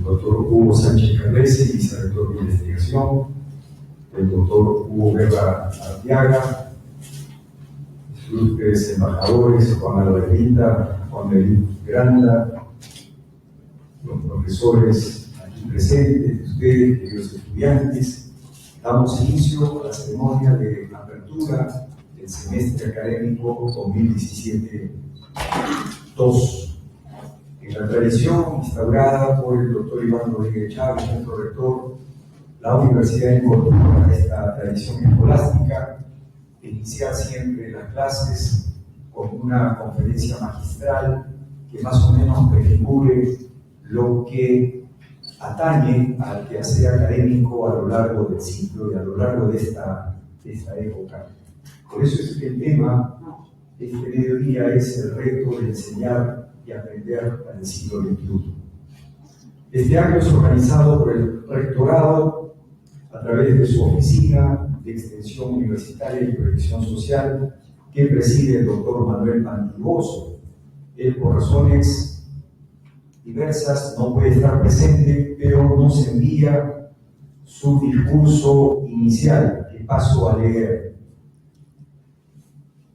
doctor Hugo Sánchez Carrese, vicerrector de investigación, el doctor Hugo Guerra Arteaga, sus ilustres embajadores, Juan Alvarita, Juan Melín Granda, los profesores aquí presentes, ustedes, queridos estudiantes. Damos inicio a la ceremonia de apertura del semestre académico 2017-2. En la tradición instaurada por el doctor Iván Rodríguez Chávez, nuestro rector, la universidad incorpora esta tradición escolástica de iniciar siempre las clases con una conferencia magistral que más o menos prefigure lo que atañe al quehacer académico a lo largo del ciclo y a lo largo de esta época. Por eso es que el tema de este mediodía es el reto de enseñar y aprender en el siglo XXI. Este año es organizado por el Rectorado a través de su oficina de extensión universitaria y protección social que preside el doctor Manuel Pantiboso. Él, por razones diversas, no puede estar presente, pero nos envía su discurso inicial, que paso a leer.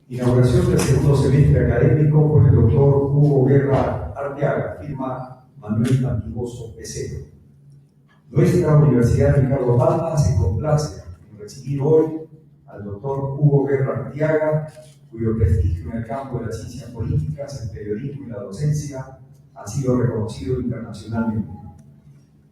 Inauguración del segundo semestre académico por el doctor Hugo Guerra Arteaga, firma Manuel Pantiboso PC. Nuestra Universidad Ricardo Palma se complace en recibir hoy al doctor Hugo Guerra Arteaga, cuyo prestigio en el campo de las ciencias políticas, el periodismo y la docencia ha sido reconocido internacionalmente.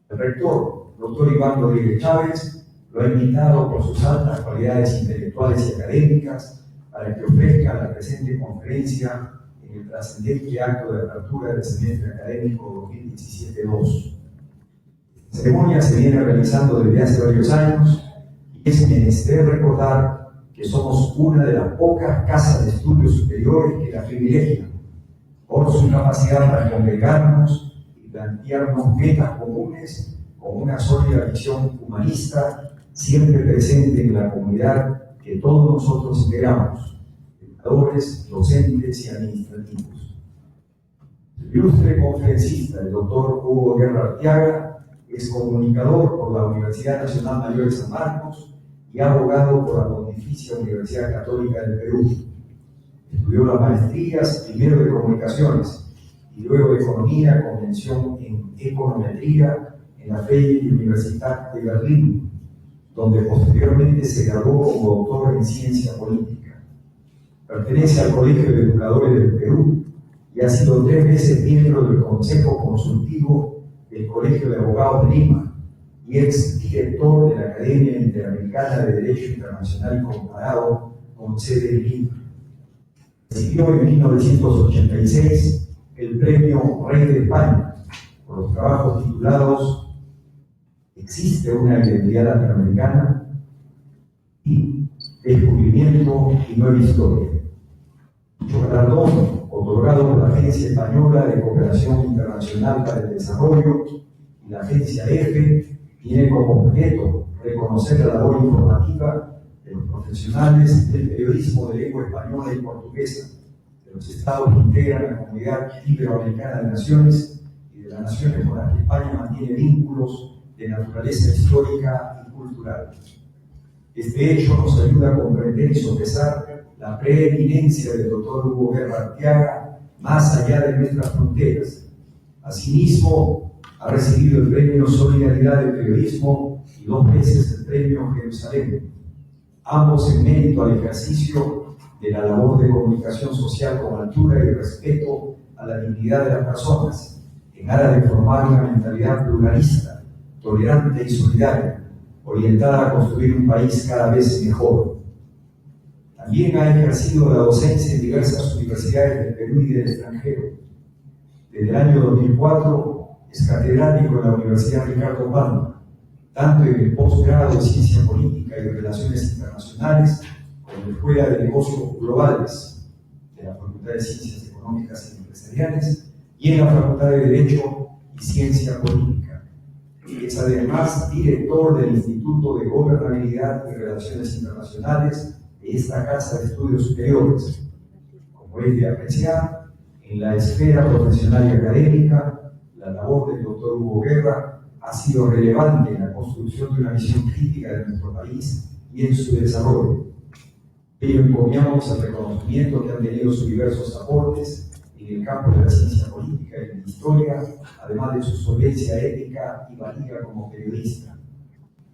El rector, doctor Iván Rodríguez Chávez, lo ha invitado por sus altas cualidades intelectuales y académicas para que ofrezca la presente conferencia en el trascendente acto de apertura del semestre académico 2017-2. La ceremonia se viene realizando desde hace varios años y es menester recordar que somos una de las pocas casas de estudios superiores que la privilegian por su capacidad para congregarnos y plantearnos metas comunes con una sólida visión humanista siempre presente en la comunidad que todos nosotros integramos, educadores, docentes y administrativos. El ilustre conferencista, el doctor Hugo Guerra Arteaga, es comunicador por la Universidad Nacional Mayor de San Marcos y abogado por la Pontificia Universidad Católica del Perú. Estudió las maestrías primero de Comunicaciones y luego de Economía con mención en Econometría en la Freie Universität de Berlín, donde posteriormente se graduó como doctor en Ciencia Política. Pertenece al Colegio de Educadores del Perú y ha sido 3 veces miembro del Consejo Consultivo del Colegio de Abogados de Lima y ex director de la Academia Interamericana de Derecho Internacional Comparado con sede en Lima. Recibió en 1986 el Premio Rey de España por los trabajos titulados ¿Existe una identidad latinoamericana? Y Descubrimiento y Nueva Historia. Dicho galardón, otorgado por la Agencia Española de Cooperación Internacional para el Desarrollo y la Agencia EFE, tiene como objeto reconocer la labor informativa de los profesionales del periodismo de lengua española y portuguesa, de los estados que integran la Comunidad Iberoamericana de Naciones y de las naciones con las que España mantiene vínculos de naturaleza histórica y cultural. Este hecho nos ayuda a comprender y sopesar la preeminencia del doctor Hugo Guerra Arteaga más allá de nuestras fronteras. Asimismo, ha recibido el Premio Solidaridad del Periodismo y 2 veces el Premio Jerusalén, ambos en mérito al ejercicio de la labor de comunicación social con altura y respeto a la dignidad de las personas, en aras de formar una mentalidad pluralista, tolerante y solidaria, orientada a construir un país cada vez mejor. También ha ejercido la docencia en diversas universidades del Perú y del extranjero. Desde el año 2004 es catedrático en la Universidad Ricardo Palma, tanto en el posgrado de Ciencia Política y Relaciones Internacionales como en la Escuela de Negocios Globales de la Facultad de Ciencias Económicas y Empresariales y en la Facultad de Derecho y Ciencia Política. Es además director del Instituto de Gobernabilidad y Relaciones Internacionales de esta Casa de Estudios Superiores. Como es de apreciar, en la esfera profesional y académica, la labor del doctor Hugo Guerra ha sido relevante en la construcción de una visión crítica de nuestro país y en su desarrollo. Ello encomiamos el reconocimiento que han tenido sus diversos aportes en el campo de la ciencia política y de la historia, además de su solvencia ética y valía como periodista.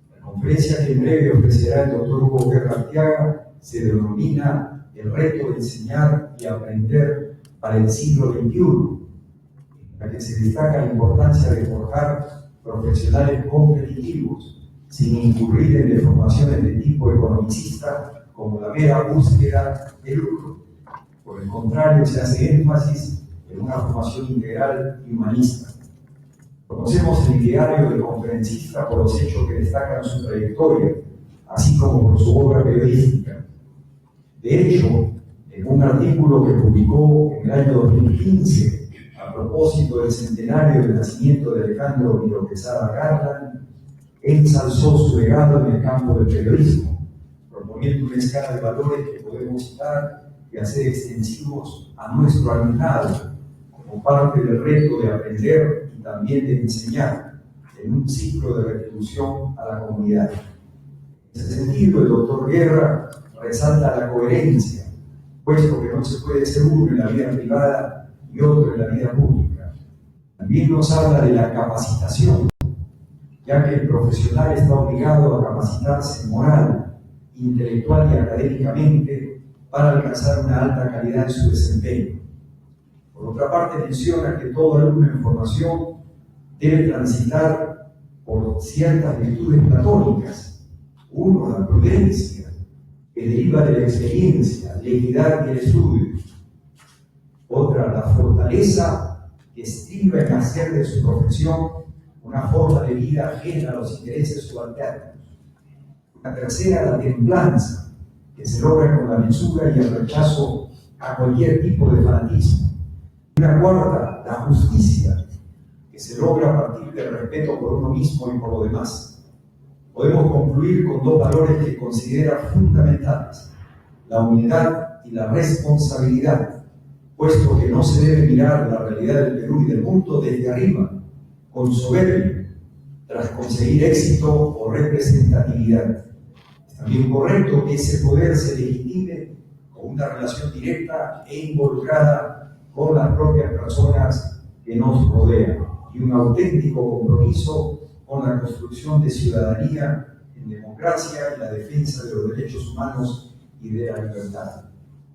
La conferencia que en breve ofrecerá el doctor Hugo Guerra Arteaga se denomina El reto de enseñar y aprender para el siglo XXI, en la que se destaca la importancia de forjar profesionales competitivos, sin incurrir en deformaciones de tipo economicista, como la mera búsqueda del lucro. Por el contrario, se hace énfasis en una formación integral y humanista. Conocemos el ideario del conferencista por los hechos que destacan su trayectoria, así como por su obra periodística. De hecho, en un artículo que publicó en el año 2015, a propósito del centenario del nacimiento de Alejandro Miro Quesada Garland, ensalzó su legado en el campo del periodismo, proponiendo una escala de valores que podemos citar y hacer extensivos a nuestro alumnado, como parte del reto de aprender y también de enseñar en un ciclo de retribución a la comunidad. En ese sentido, el doctor Guerra resalta la coherencia, puesto que no se puede ser uno en la vida privada y otro en la vida pública. También nos habla de la capacitación, ya que el profesional está obligado a capacitarse moral, intelectual y académicamente para alcanzar una alta calidad en su desempeño. Por otra parte, menciona que todo alumno en formación debe transitar por ciertas virtudes platónicas. Uno, la prudencia, que deriva de la experiencia, la equidad y el estudio. Otra, la fortaleza, que estriba en hacer de su profesión una forma de vida ajena a los intereses subalternos. La tercera, la templanza, que se logra con la mesura y el rechazo a cualquier tipo de fanatismo. Una cuarta, la justicia, que se logra a partir del respeto por uno mismo y por lo demás. Podemos concluir con dos valores que considera fundamentales: la humildad y la responsabilidad, puesto que no se debe mirar la realidad del Perú y del mundo desde arriba, con soberbia, tras conseguir éxito o representatividad. Es también correcto que ese poder se legitime con una relación directa e involucrada con las propias personas que nos rodean y un auténtico compromiso con la construcción de ciudadanía en democracia y la defensa de los derechos humanos y de la libertad.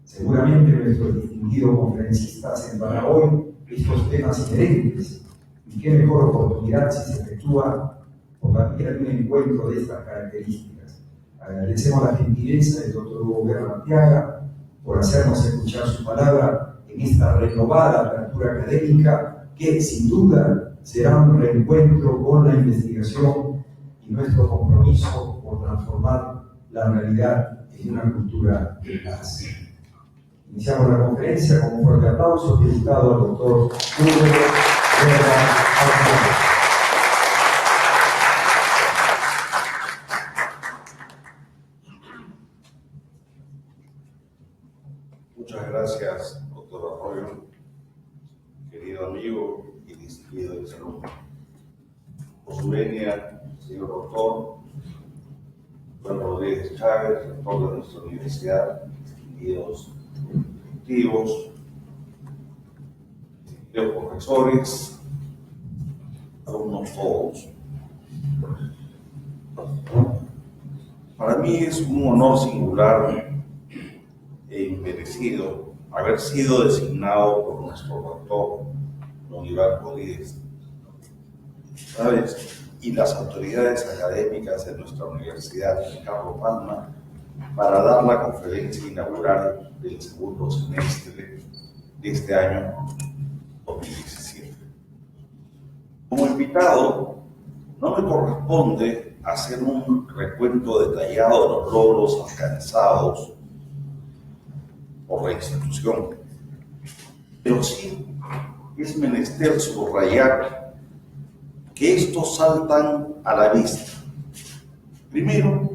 Seguramente nuestro distinguido conferencista centrará hoy estos temas inherentes, y qué mejor oportunidad si se efectúa por la vía de un encuentro de estas características. Agradecemos la gentileza del doctor Hugo Guerra Arteaga por hacernos escuchar su palabra en esta renovada apertura académica que sin duda será un reencuentro con la investigación y nuestro compromiso por transformar la realidad en una cultura de paz. Iniciamos la conferencia con un fuerte aplauso dedicado al doctor Hugo Guerra Arteaga. Muchas gracias, doctor Arroyo, querido amigo y distinguido exalumno. Por su venia, señor doctor Juan Rodríguez Chávez, rector de nuestra universidad, distinguidos directivos, distinguidos profesores, alumnos todos. Para mí es un honor singular e inmerecido haber sido designado por nuestro doctor Nonivar Rodríguez Chávez y las autoridades académicas de nuestra universidad, Carlos Palma, para dar la conferencia inaugural del segundo semestre de este año 2017. Como invitado, no me corresponde hacer un recuento detallado de los logros alcanzados por la institución, pero sí es menester subrayar que estos saltan a la vista. Primero,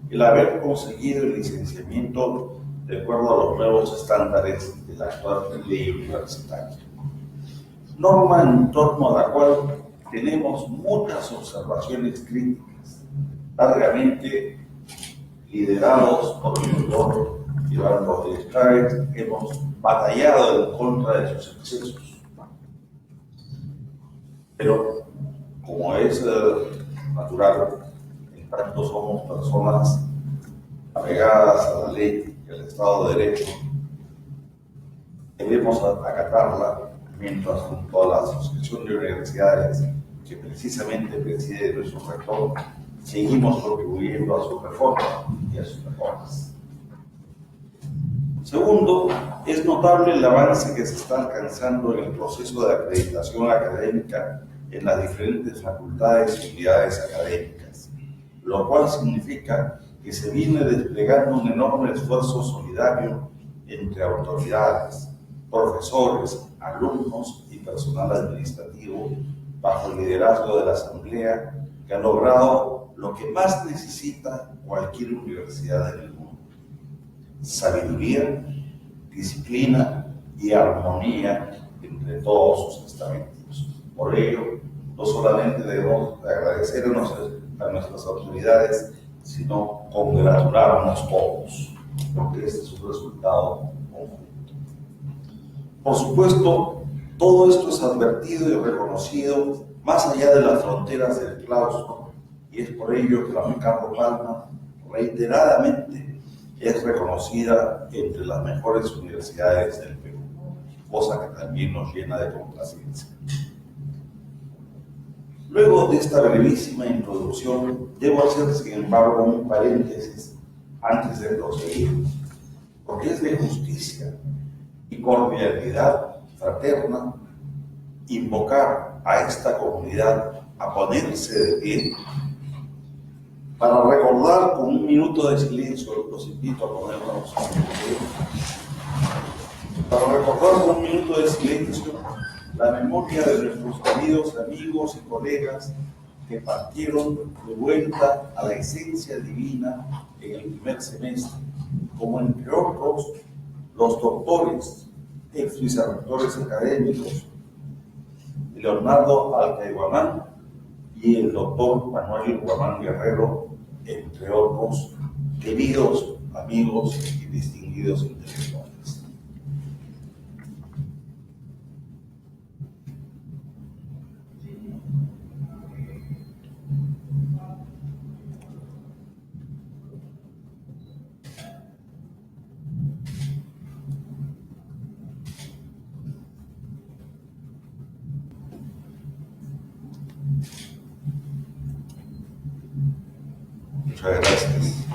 el haber conseguido el licenciamiento de acuerdo a los nuevos estándares de la actual ley universitaria. norma en torno a la cual tenemos muchas observaciones críticas, largamente liderados por el doctor Iván Rodríguez Chávez, hemos batallado en contra de sus excesos. Pero, como es natural, en tanto somos personas apegadas a la ley y al Estado de Derecho, debemos acatarla mientras junto a la Asociación de Universidades, que precisamente preside nuestro rector, seguimos contribuyendo a su reforma y a sus mejoras. Segundo, es notable el avance que se está alcanzando en el proceso de acreditación académica en las diferentes facultades y unidades académicas, lo cual significa que se viene desplegando un enorme esfuerzo solidario entre autoridades, profesores, alumnos y personal administrativo bajo el liderazgo de la Asamblea, que ha logrado lo que más necesita cualquier universidad en el mundo: sabiduría, disciplina y armonía entre todos sus estamentos. Por ello, no solamente debemos agradecer a nuestras autoridades, sino congratularnos todos, porque este es un resultado conjunto. Por supuesto, todo esto es advertido y reconocido más allá de las fronteras del claustro, y es por ello que la Carlos Palma reiteradamente es reconocida entre las mejores universidades del Perú, cosa que también nos llena de complacencia. Luego de esta brevísima introducción, debo hacer, sin embargo, un paréntesis antes de proseguir, porque es de justicia y cordialidad fraterna invocar a esta comunidad a ponerse de pie para recordar con un minuto de silencio. Los invito a ponernos de pie para recordar con un minuto de silencio la memoria de nuestros queridos amigos y colegas que partieron de vuelta a la esencia divina en el primer semestre, como entre otros los doctores, ex vicerrectores académicos, Leonardo Alcaiguamán y el doctor Manuel Guamán Guerrero, entre otros queridos amigos y distinguidos intelectuales. Muchas gracias.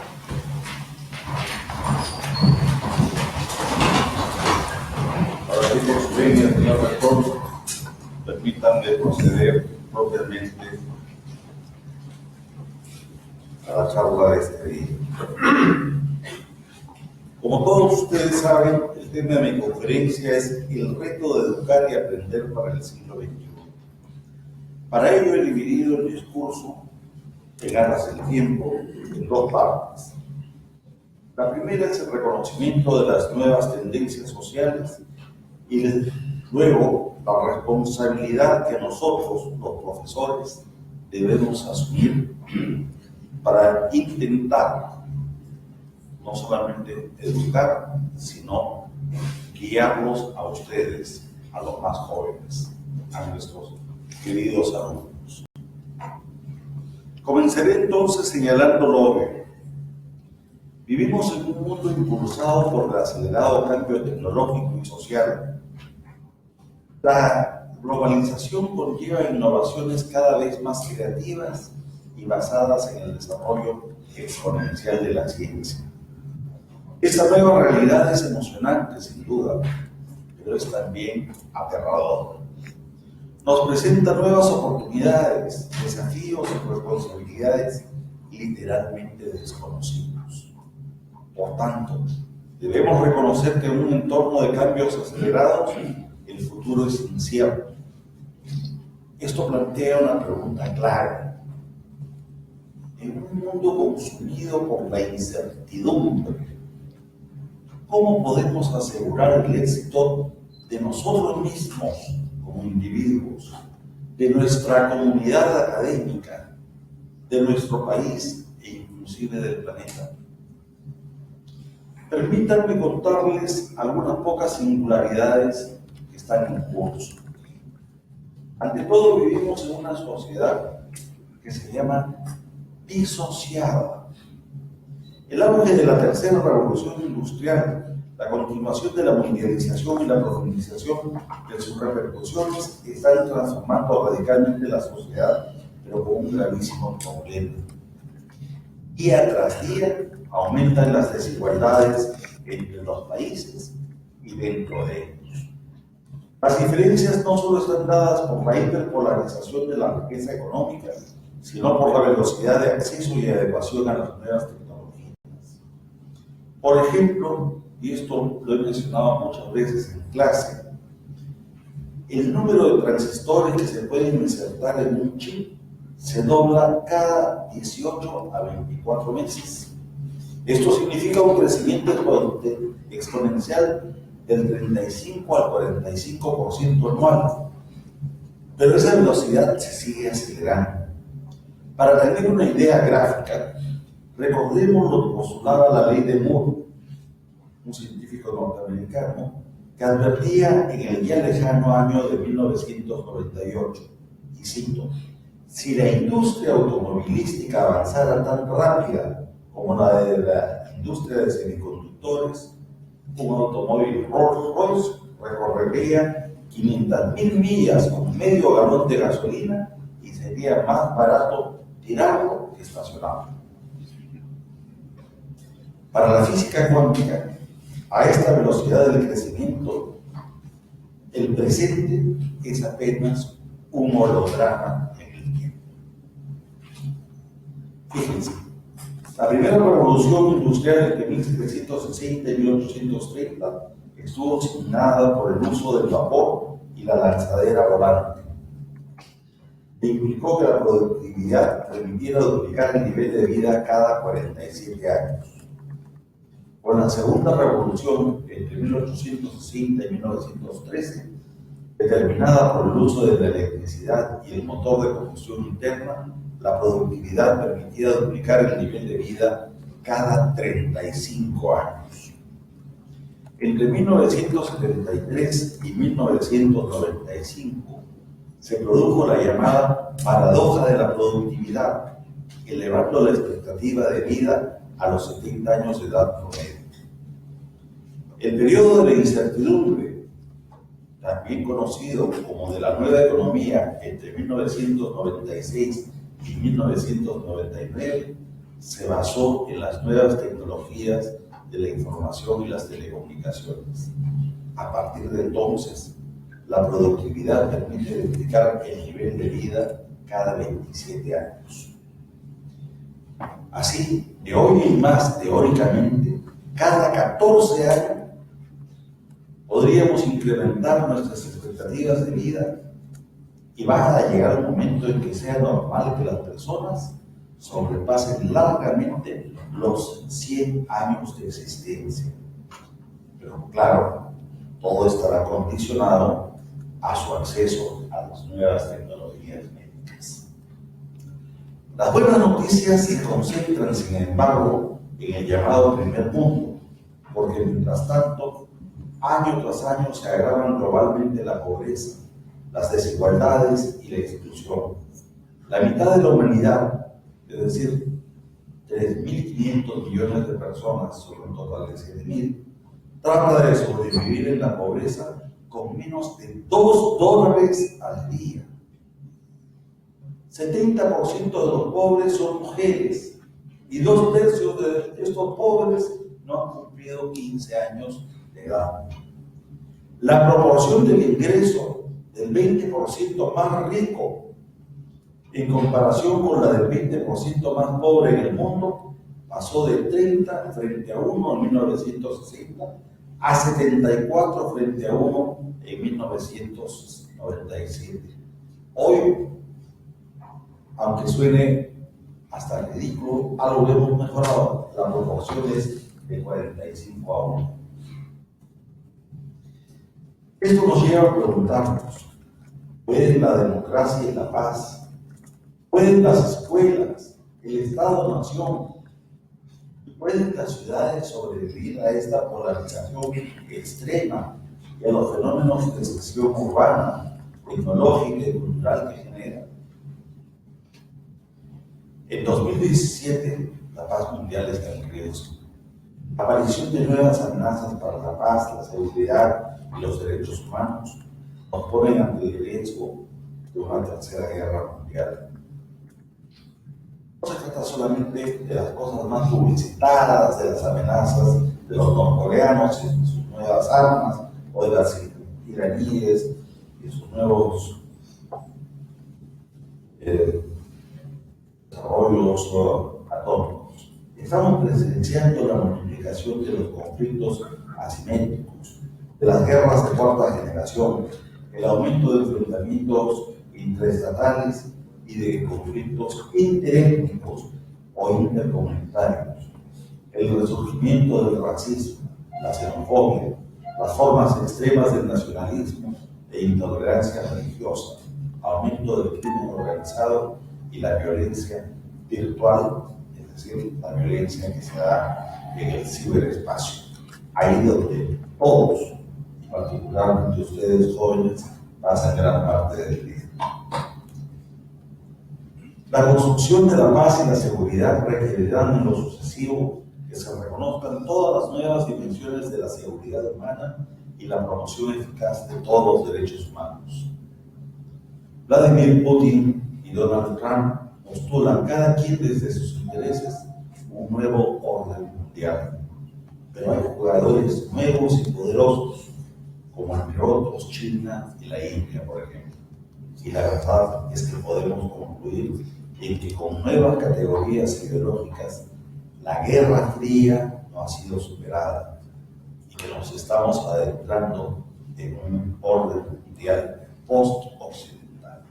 Ahora sí, por su venia, señor rector, permítanme proceder propiamente a la charla de este día. Como todos ustedes saben, el tema de mi conferencia es el reto de educar y aprender para el siglo XXI. Para ello he dividido el discurso en aras del tiempo en dos partes. La primera es el reconocimiento de las nuevas tendencias sociales y luego la responsabilidad que nosotros, los profesores, debemos asumir para intentar no solamente educar, sino guiarlos a ustedes, a los más jóvenes, a nuestros queridos alumnos. Comenzaré entonces señalando lo obvio. Vivimos en un mundo impulsado por el acelerado cambio tecnológico y social. La globalización conlleva innovaciones cada vez más creativas y basadas en el desarrollo exponencial de la ciencia. Esta nueva realidad es emocionante, sin duda, pero es también aterradora. Nos presenta nuevas oportunidades, desafíos y responsabilidades literalmente desconocidos. Por tanto, debemos reconocer que en un entorno de cambios acelerados, el futuro es incierto. Esto plantea una pregunta clara. En un mundo consumido por la incertidumbre, ¿cómo podemos asegurar el éxito de nosotros mismos como individuos, de nuestra comunidad académica, de nuestro país e inclusive del planeta. Permítanme contarles algunas pocas singularidades que están en curso. Ante todo, vivimos en una sociedad que se llama disociada. El auge de la tercera revolución industrial, la continuación de la mundialización y la profundización de sus repercusiones están transformando radicalmente la sociedad, pero con un gravísimo problema. Día tras día aumentan las desigualdades entre los países y dentro de ellos. Las diferencias no solo están dadas por la hiperpolarización de la riqueza económica, sino por la velocidad de acceso y adecuación a las nuevas tecnologías. Por ejemplo, y esto lo he mencionado muchas veces en clase, el número de transistores que se pueden insertar en un chip se dobla cada 18 a 24 meses. Esto significa un crecimiento exponencial del 35 al 45% anual, pero esa velocidad se sigue acelerando. Para tener una idea gráfica, recordemos lo que postulaba la ley de Moore, un científico norteamericano, que advertía en el ya lejano año de 1998, y cito: si la industria automovilística avanzara tan rápida como la de la industria de semiconductores, un automóvil Rolls-Royce recorrería 500.000 millas con medio galón de gasolina y sería más barato tirarlo que estacionarlo. Para la física cuántica, a esta velocidad del crecimiento, el presente es apenas un holograma en el tiempo. Fíjense, la primera revolución industrial entre 1760 y 1830 estuvo signada por el uso del vapor y la lanzadera volante. Implicó que la productividad permitiera duplicar el nivel de vida cada 47 años. Con la segunda revolución, entre 1860 y 1913, determinada por el uso de la electricidad y el motor de combustión interna, la productividad permitía duplicar el nivel de vida cada 35 años. Entre 1973 y 1995 se produjo la llamada paradoja de la productividad, elevando la expectativa de vida a los 70 años de edad promedio. El periodo de la incertidumbre, también conocido como de la nueva economía, entre 1996 y 1999, se basó en las nuevas tecnologías de la información y las telecomunicaciones. A partir de entonces, la productividad permite duplicar el nivel de vida cada 27 años. Así, de hoy en más, teóricamente, cada 14 años podríamos incrementar nuestras expectativas de vida y va a llegar un momento en que sea normal que las personas sobrepasen largamente los 100 años de existencia. Pero claro, todo estará condicionado a su acceso a las nuevas tecnologías médicas. Las buenas noticias se concentran, sin embargo, en el llamado primer mundo, porque mientras tanto, año tras año se agravan globalmente la pobreza, las desigualdades y la exclusión. La mitad de la humanidad, es decir, 3.500 millones de personas sobre un total de 7.000, trata de sobrevivir en la pobreza con menos de $2 al día. 70% de los pobres son mujeres y 2/3 de estos pobres no han cumplido 15 años de edad. La proporción del ingreso del 20% más rico en comparación con la del 20% más pobre en el mundo pasó de 30 frente a 1 en 1960 a 74 frente a 1 en 1997. Hoy, aunque suene hasta ridículo, algo que hemos mejorado, la proporción es de 45 a 1. Esto nos lleva a preguntarnos, pueden la democracia y la paz, pueden las escuelas, el Estado-Nación, pueden las ciudades sobrevivir a esta polarización extrema y a los fenómenos de secesión urbana, tecnológica y cultural que genera. En 2017, la paz mundial está en riesgo. La aparición de nuevas amenazas para la paz, la seguridad y los derechos humanos nos ponen ante el riesgo de una tercera guerra mundial. No se trata solamente de las cosas más publicitadas, de las amenazas de los norcoreanos y sus nuevas armas, o de las iraníes y sus nuevos desarrollos atómicos. Estamos presenciando la multiplicación de los conflictos asimétricos, de las guerras de cuarta generación, el aumento de enfrentamientos interestatales y de conflictos interétnicos o intercomunitarios, el resurgimiento del racismo, la xenofobia, las formas extremas del nacionalismo e intolerancia religiosa, aumento del crimen organizado y la violencia virtual, es decir, la violencia que se da en el ciberespacio. Ahí donde todos, particularmente ustedes jóvenes, pasan gran parte del día. La construcción de la paz y la seguridad requerirán en lo sucesivo que se reconozcan todas las nuevas dimensiones de la seguridad humana y la promoción eficaz de todos los derechos humanos. Vladimir Putin y Donald Trump postulan cada quien desde sus intereses un nuevo orden mundial. Pero hay jugadores nuevos y poderosos, como entre otros China y la India, por ejemplo. Y la verdad es que podemos concluir en que con nuevas categorías ideológicas la Guerra Fría no ha sido superada y que nos estamos adentrando en un orden mundial post-occidental.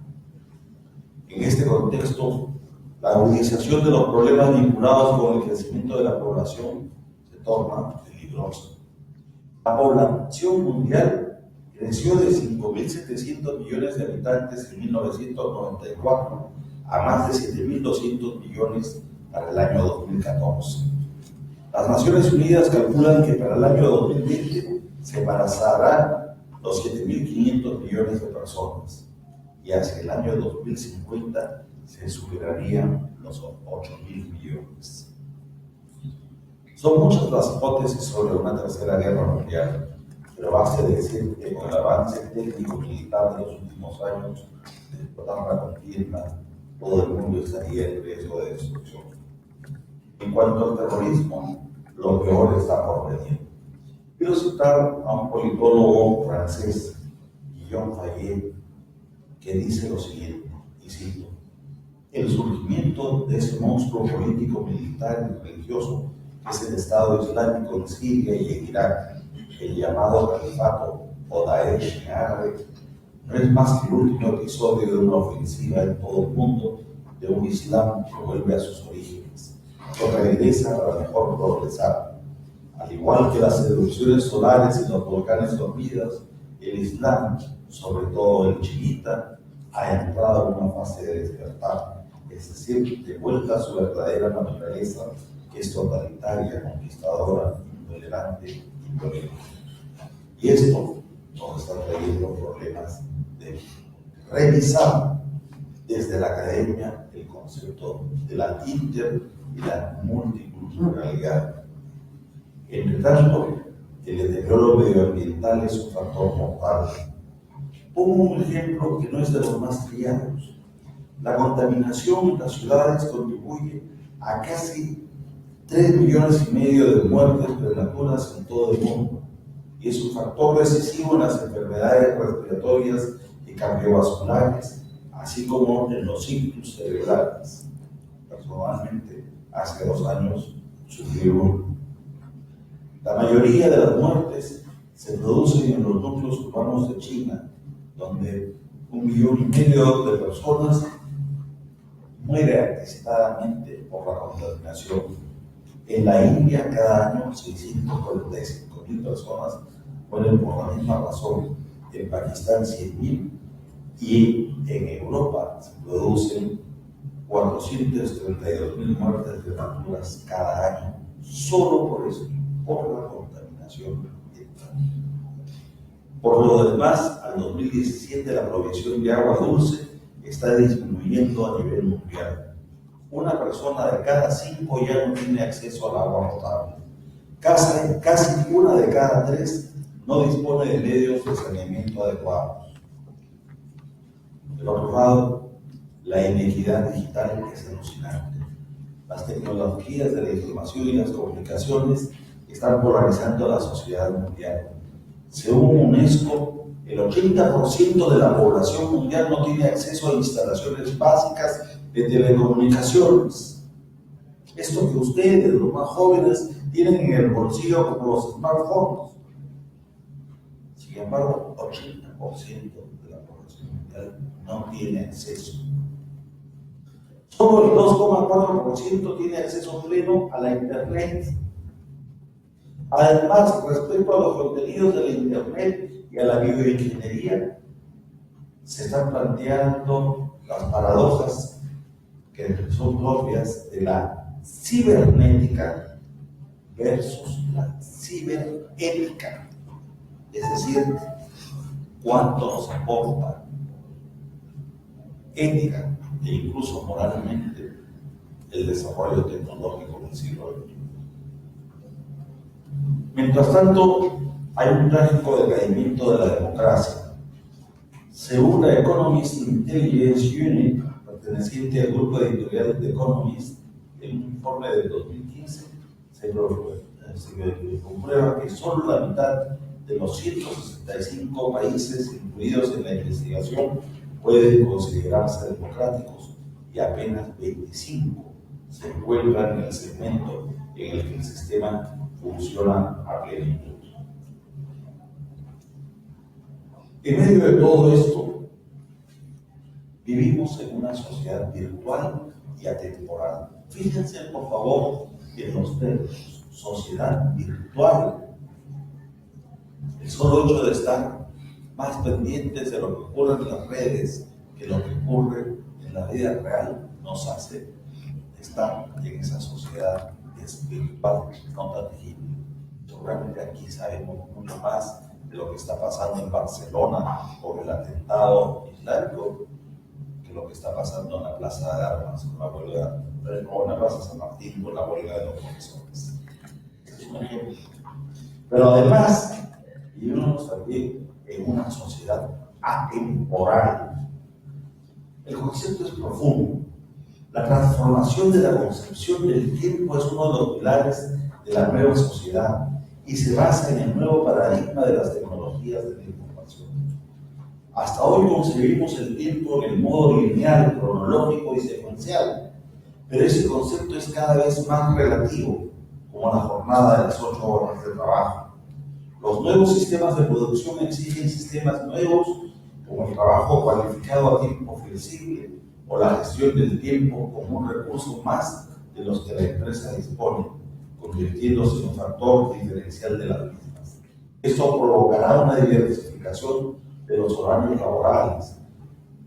En este contexto, la agudización de los problemas vinculados con el crecimiento de la población se torna peligrosa. La población mundial creció de 5.700 millones de habitantes en 1994 a más de 7.200 millones para el año 2014. Las Naciones Unidas calculan que para el año 2020 se pasarán los 7.500 millones de personas y hacia el año 2050 se superarían los 8.000 millones. Son muchas las hipótesis sobre una tercera guerra mundial, pero basta decir que con el avance técnico-militar de los últimos años de explotar la contienda, todo el mundo estaría en riesgo de destrucción. En cuanto al terrorismo, lo peor está por venir. Quiero citar a un politólogo francés, Guillaume Fayet, que dice lo siguiente, y cito: el surgimiento de ese monstruo político, militar y religioso que es el Estado Islámico en Siria y en Irak, el llamado Califato o Daesh en árabe, no es más que el último episodio de una ofensiva en todo el mundo de un Islam que vuelve a sus orígenes, que regresa para mejor progresar. Al igual que las erupciones solares y los volcanes dormidos, el Islam, sobre todo el chiita, ha entrado en una fase de despertar, es decir, de vuelta a su verdadera naturaleza, que es totalitaria, conquistadora, intolerante y violenta. Y esto nos está trayendo problemas de revisar desde la academia el concepto de la inter y la multiculturalidad. Entre tanto, el deterioro medioambiental es un factor mortal. Pongo un ejemplo que no es de los más trillados. La contaminación en las ciudades contribuye a casi 3,5 millones de muertes prematuras en todo el mundo y es un factor decisivo en las enfermedades respiratorias y cardiovasculares, así como en los ictus cerebrales. Personalmente, hace 2 años sufrí uno. La mayoría de las muertes se producen en los núcleos urbanos de China, donde 1,5 millones de personas mueren anticipadamente por la contaminación. En la India, cada año 645,000 personas mueren por la misma razón. En Pakistán, 100,000. Y en Europa se producen 432.000 muertes prematuras cada año, solo por eso, por la contaminación ambiental. Por lo demás, al 2017 la provisión de agua dulce está disminuyendo a nivel mundial. Una persona de cada 5 ya no tiene acceso al agua potable. Casi una de cada 3 no dispone de medios de saneamiento adecuados. Por otro lado, la inequidad digital es alucinante. Las tecnologías de la información y las comunicaciones están polarizando a la sociedad mundial. Según UNESCO, el 80% de la población mundial no tiene acceso a instalaciones básicas de telecomunicaciones. Esto que ustedes, los más jóvenes, tienen en el bolsillo como los smartphones. Sin embargo, 80% de la población mundial no tiene acceso. Solo el 2,4% tiene acceso pleno a la Internet. Además, respecto a los contenidos de la Internet y a la bioingeniería, se están planteando las paradojas que son propias de la cibernética versus la ciberética. Es decir, cuánto nos aporta ética e incluso moralmente el desarrollo tecnológico del siglo XXI. Mientras tanto, hay un trágico decaimiento de la democracia. Según la Economist Intelligence Unit, perteneciente al grupo editorial de Economist, en un informe del 2015 se comprueba que solo la mitad de los 165 países incluidos en la investigación pueden considerarse democráticos y apenas 25 se encuentran en el segmento en el que el sistema funciona a plenitud. En medio de todo esto, vivimos en una sociedad virtual y atemporal. Fíjense, por favor, en los términos: sociedad virtual. El solo hecho de estar más pendientes de lo que ocurre en las redes que lo que ocurre en la vida real nos hace estar en esa sociedad virtual no tangible. Seguramente aquí sabemos mucho más de lo que está pasando en Barcelona por el atentado islámico que lo que está pasando en la Plaza de Armas con la huelga, o en la Plaza San Martín con la huelga de los profesores. Es un ejemplo. Pero además, vivimos también en una sociedad atemporal. El concepto es profundo. La transformación de la concepción del tiempo es uno de los pilares de la nueva sociedad y se basa en el nuevo paradigma de las tecnologías de la información. Hasta hoy concebimos el tiempo en el modo lineal, cronológico y secuencial, pero ese concepto es cada vez más relativo, como la jornada de las 8 horas de trabajo. Los nuevos sistemas de producción exigen sistemas nuevos, como el trabajo cualificado a tiempo flexible o la gestión del tiempo como un recurso más de los que la empresa dispone, convirtiéndose en un factor diferencial de las mismas. Esto provocará una diversificación de los horarios laborales.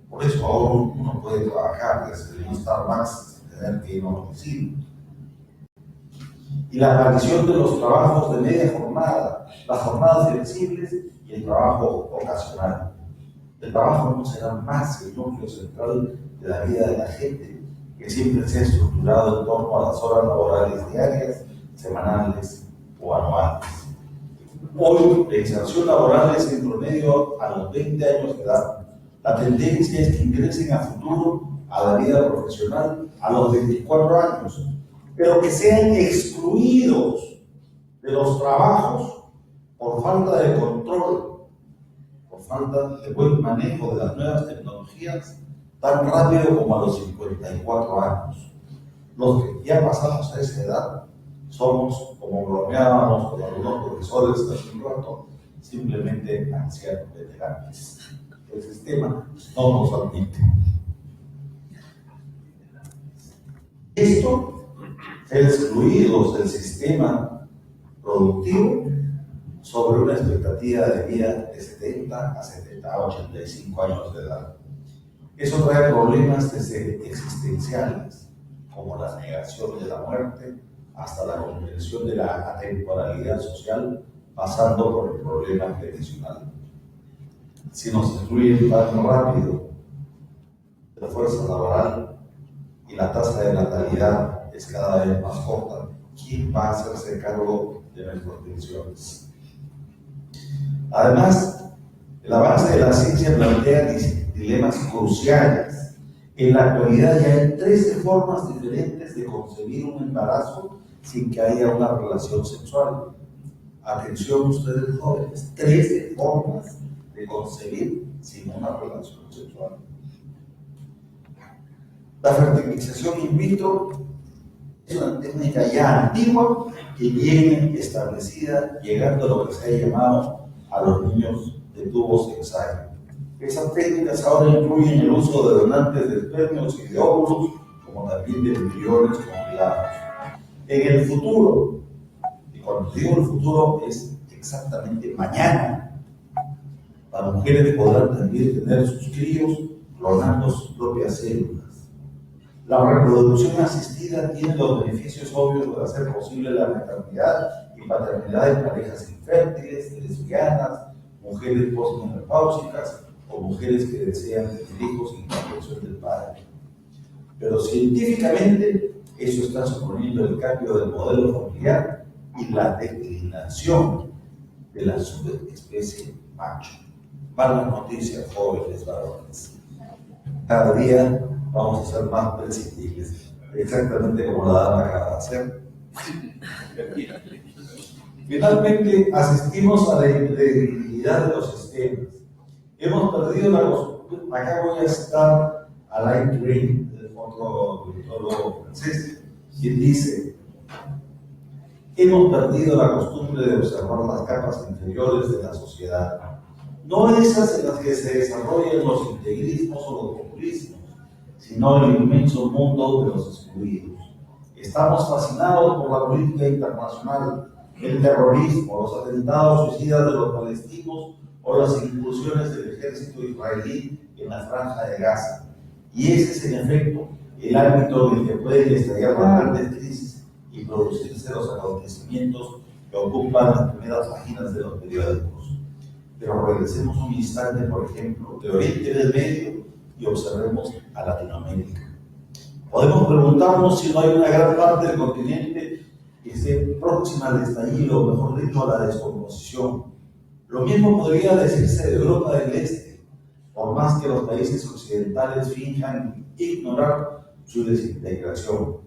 Por eso ahora uno puede trabajar desde un Starbucks sin tener que ir a un domicilio. Y la aparición de los trabajos de media jornada, las jornadas flexibles y el trabajo ocasional. El trabajo no será más el núcleo central de la vida de la gente, que siempre se ha estructurado en torno a las horas laborales diarias, semanales o anuales. Hoy, la inserción laboral es en promedio a los 20 años de edad. La tendencia es que ingresen a futuro a la vida profesional a los 24 años, pero que sean excluidos de los trabajos por falta de control, por falta de buen manejo de las nuevas tecnologías, tan rápido como a los 54 años. Los que ya pasamos a esa edad somos, como bromeábamos con algunos profesores hace un rato, simplemente ancianos veteranos. El sistema no nos admite. Esto, ser excluidos del sistema productivo sobre una expectativa de vida de 70 a 85 años de edad. Eso trae problemas desde existenciales, como la negación de la muerte, hasta la comprensión de la atemporalidad social, pasando por el problema previsional. Si nos destruye tan rápido la fuerza laboral y la tasa de natalidad es cada vez más corta, ¿quién va a hacerse cargo de nuestras pensiones? Además, el avance de la ciencia plantea dilemas cruciales. En la actualidad ya hay 13 formas diferentes de concebir un embarazo sin que haya una relación sexual. Atención ustedes jóvenes, 13 formas de concebir sin una relación sexual. La fertilización in vitro es una técnica ya antigua que viene establecida, llegando a lo que se ha llamado a los niños de tubos de ensayo. Esas técnicas ahora incluyen el uso de donantes de espermios y de óvulos, como también de embriones congelados. En el futuro, y cuando digo el futuro es exactamente mañana, las mujeres podrán también tener sus críos clonando sus propias células. La reproducción asistida tiene los beneficios obvios de hacer posible la maternidad y paternidad de parejas infértiles, lesbianas, mujeres posmenopáusicas o mujeres que desean tener hijos sin la protección del padre. Pero científicamente eso está suponiendo el cambio del modelo familiar y la declinación de la subespecie macho. Malas noticias, jóvenes varones. Cada día vamos a ser más prescindibles, exactamente como la dama acaba de hacer. Finalmente, asistimos a la integridad de los sistemas. Hemos perdido la costumbre. Acá voy a citar a Alain Green, otro politólogo francés, quien dice: hemos perdido la costumbre de observar las capas inferiores de la sociedad, no esas en las que se desarrollan los integrismos o los populismos, sino el inmenso mundo de los excluidos. Estamos fascinados por la política internacional, el terrorismo, los atentados suicidas de los palestinos o las incursiones del ejército israelí en la franja de Gaza. Y ese es, en efecto, el ámbito en el que pueden estallar las grandes crisis y producirse los acontecimientos que ocupan las primeras páginas de los periódicos. Pero regresemos un instante, por ejemplo, de Oriente Medio y observemos a Latinoamérica. Podemos preguntarnos si no hay una gran parte del continente que esté próxima al estallido, o mejor dicho, a la descomposición. Lo mismo podría decirse de Europa del Este, por más que los países occidentales finjan ignorar su desintegración.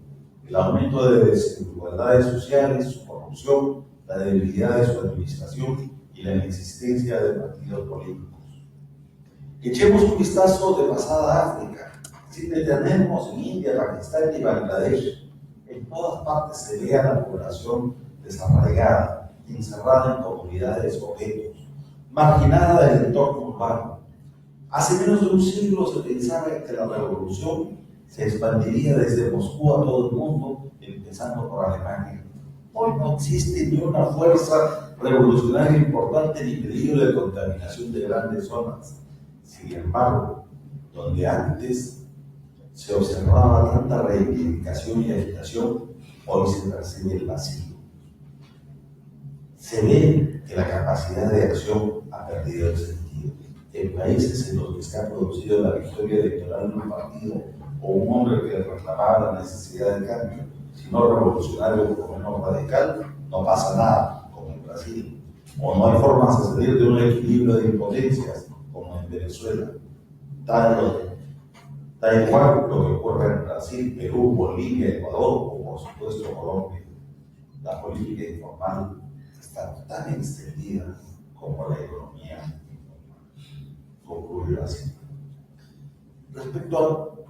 El aumento de desigualdades sociales, su corrupción, la debilidad de su administración y la inexistencia de partidos políticos. Echemos un vistazo de pasada a África. Si detenemos en India, Pakistán y Bangladesh, en todas partes se ve a la población desarraigada, encerrada en comunidades o guetos, marginada del entorno urbano. Hace menos de un siglo se pensaba que la revolución se expandiría desde Moscú a todo el mundo, empezando por Alemania. Hoy no existe ni una fuerza revolucionaria importante ni peligro de contaminación de grandes zonas. Sin embargo, donde antes se observaba tanta reivindicación y agitación, hoy se percibe el vacío. Se ve que la capacidad de acción ha perdido el sentido. En países en los que se ha producido la victoria electoral de un partido o un hombre que reclamaba la necesidad de cambio, si no revolucionario o menos radical, no pasa nada, como en Brasil. O no hay formas de salir de un equilibrio de impotencias, como en Venezuela. Da igual lo que ocurre en Brasil, Perú, Bolivia, Ecuador o por supuesto Colombia. La política informal está tan extendida como la economía informal. Concluyo así. Respecto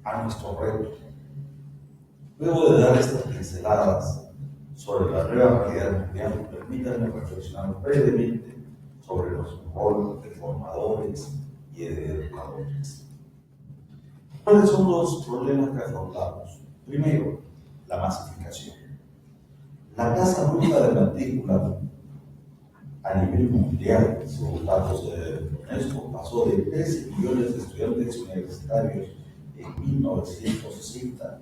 a nuestro reto, luego de dar estas pinceladas sobre la nueva realidad mundial, permítanme reflexionar brevemente sobre los roles de formadores y de educadores. ¿Cuáles son los problemas que afrontamos? Primero, la masificación. La tasa bruta de matrícula a nivel mundial, según datos de UNESCO, pasó de 13 millones de estudiantes universitarios en 1960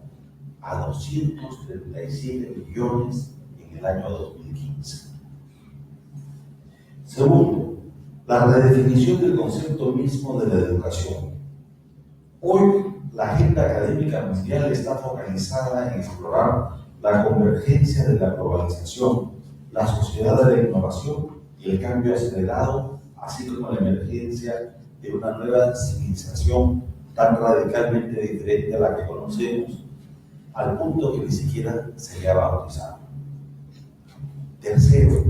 a 237 millones en el año 2015. Segundo, la redefinición del concepto mismo de la educación. Hoy, la agenda académica mundial está focalizada en explorar la convergencia de la globalización, la sociedad de la innovación y el cambio acelerado, así como la emergencia de una nueva civilización tan radicalmente diferente a la que conocemos, al punto que ni siquiera se le ha bautizado. Tercero,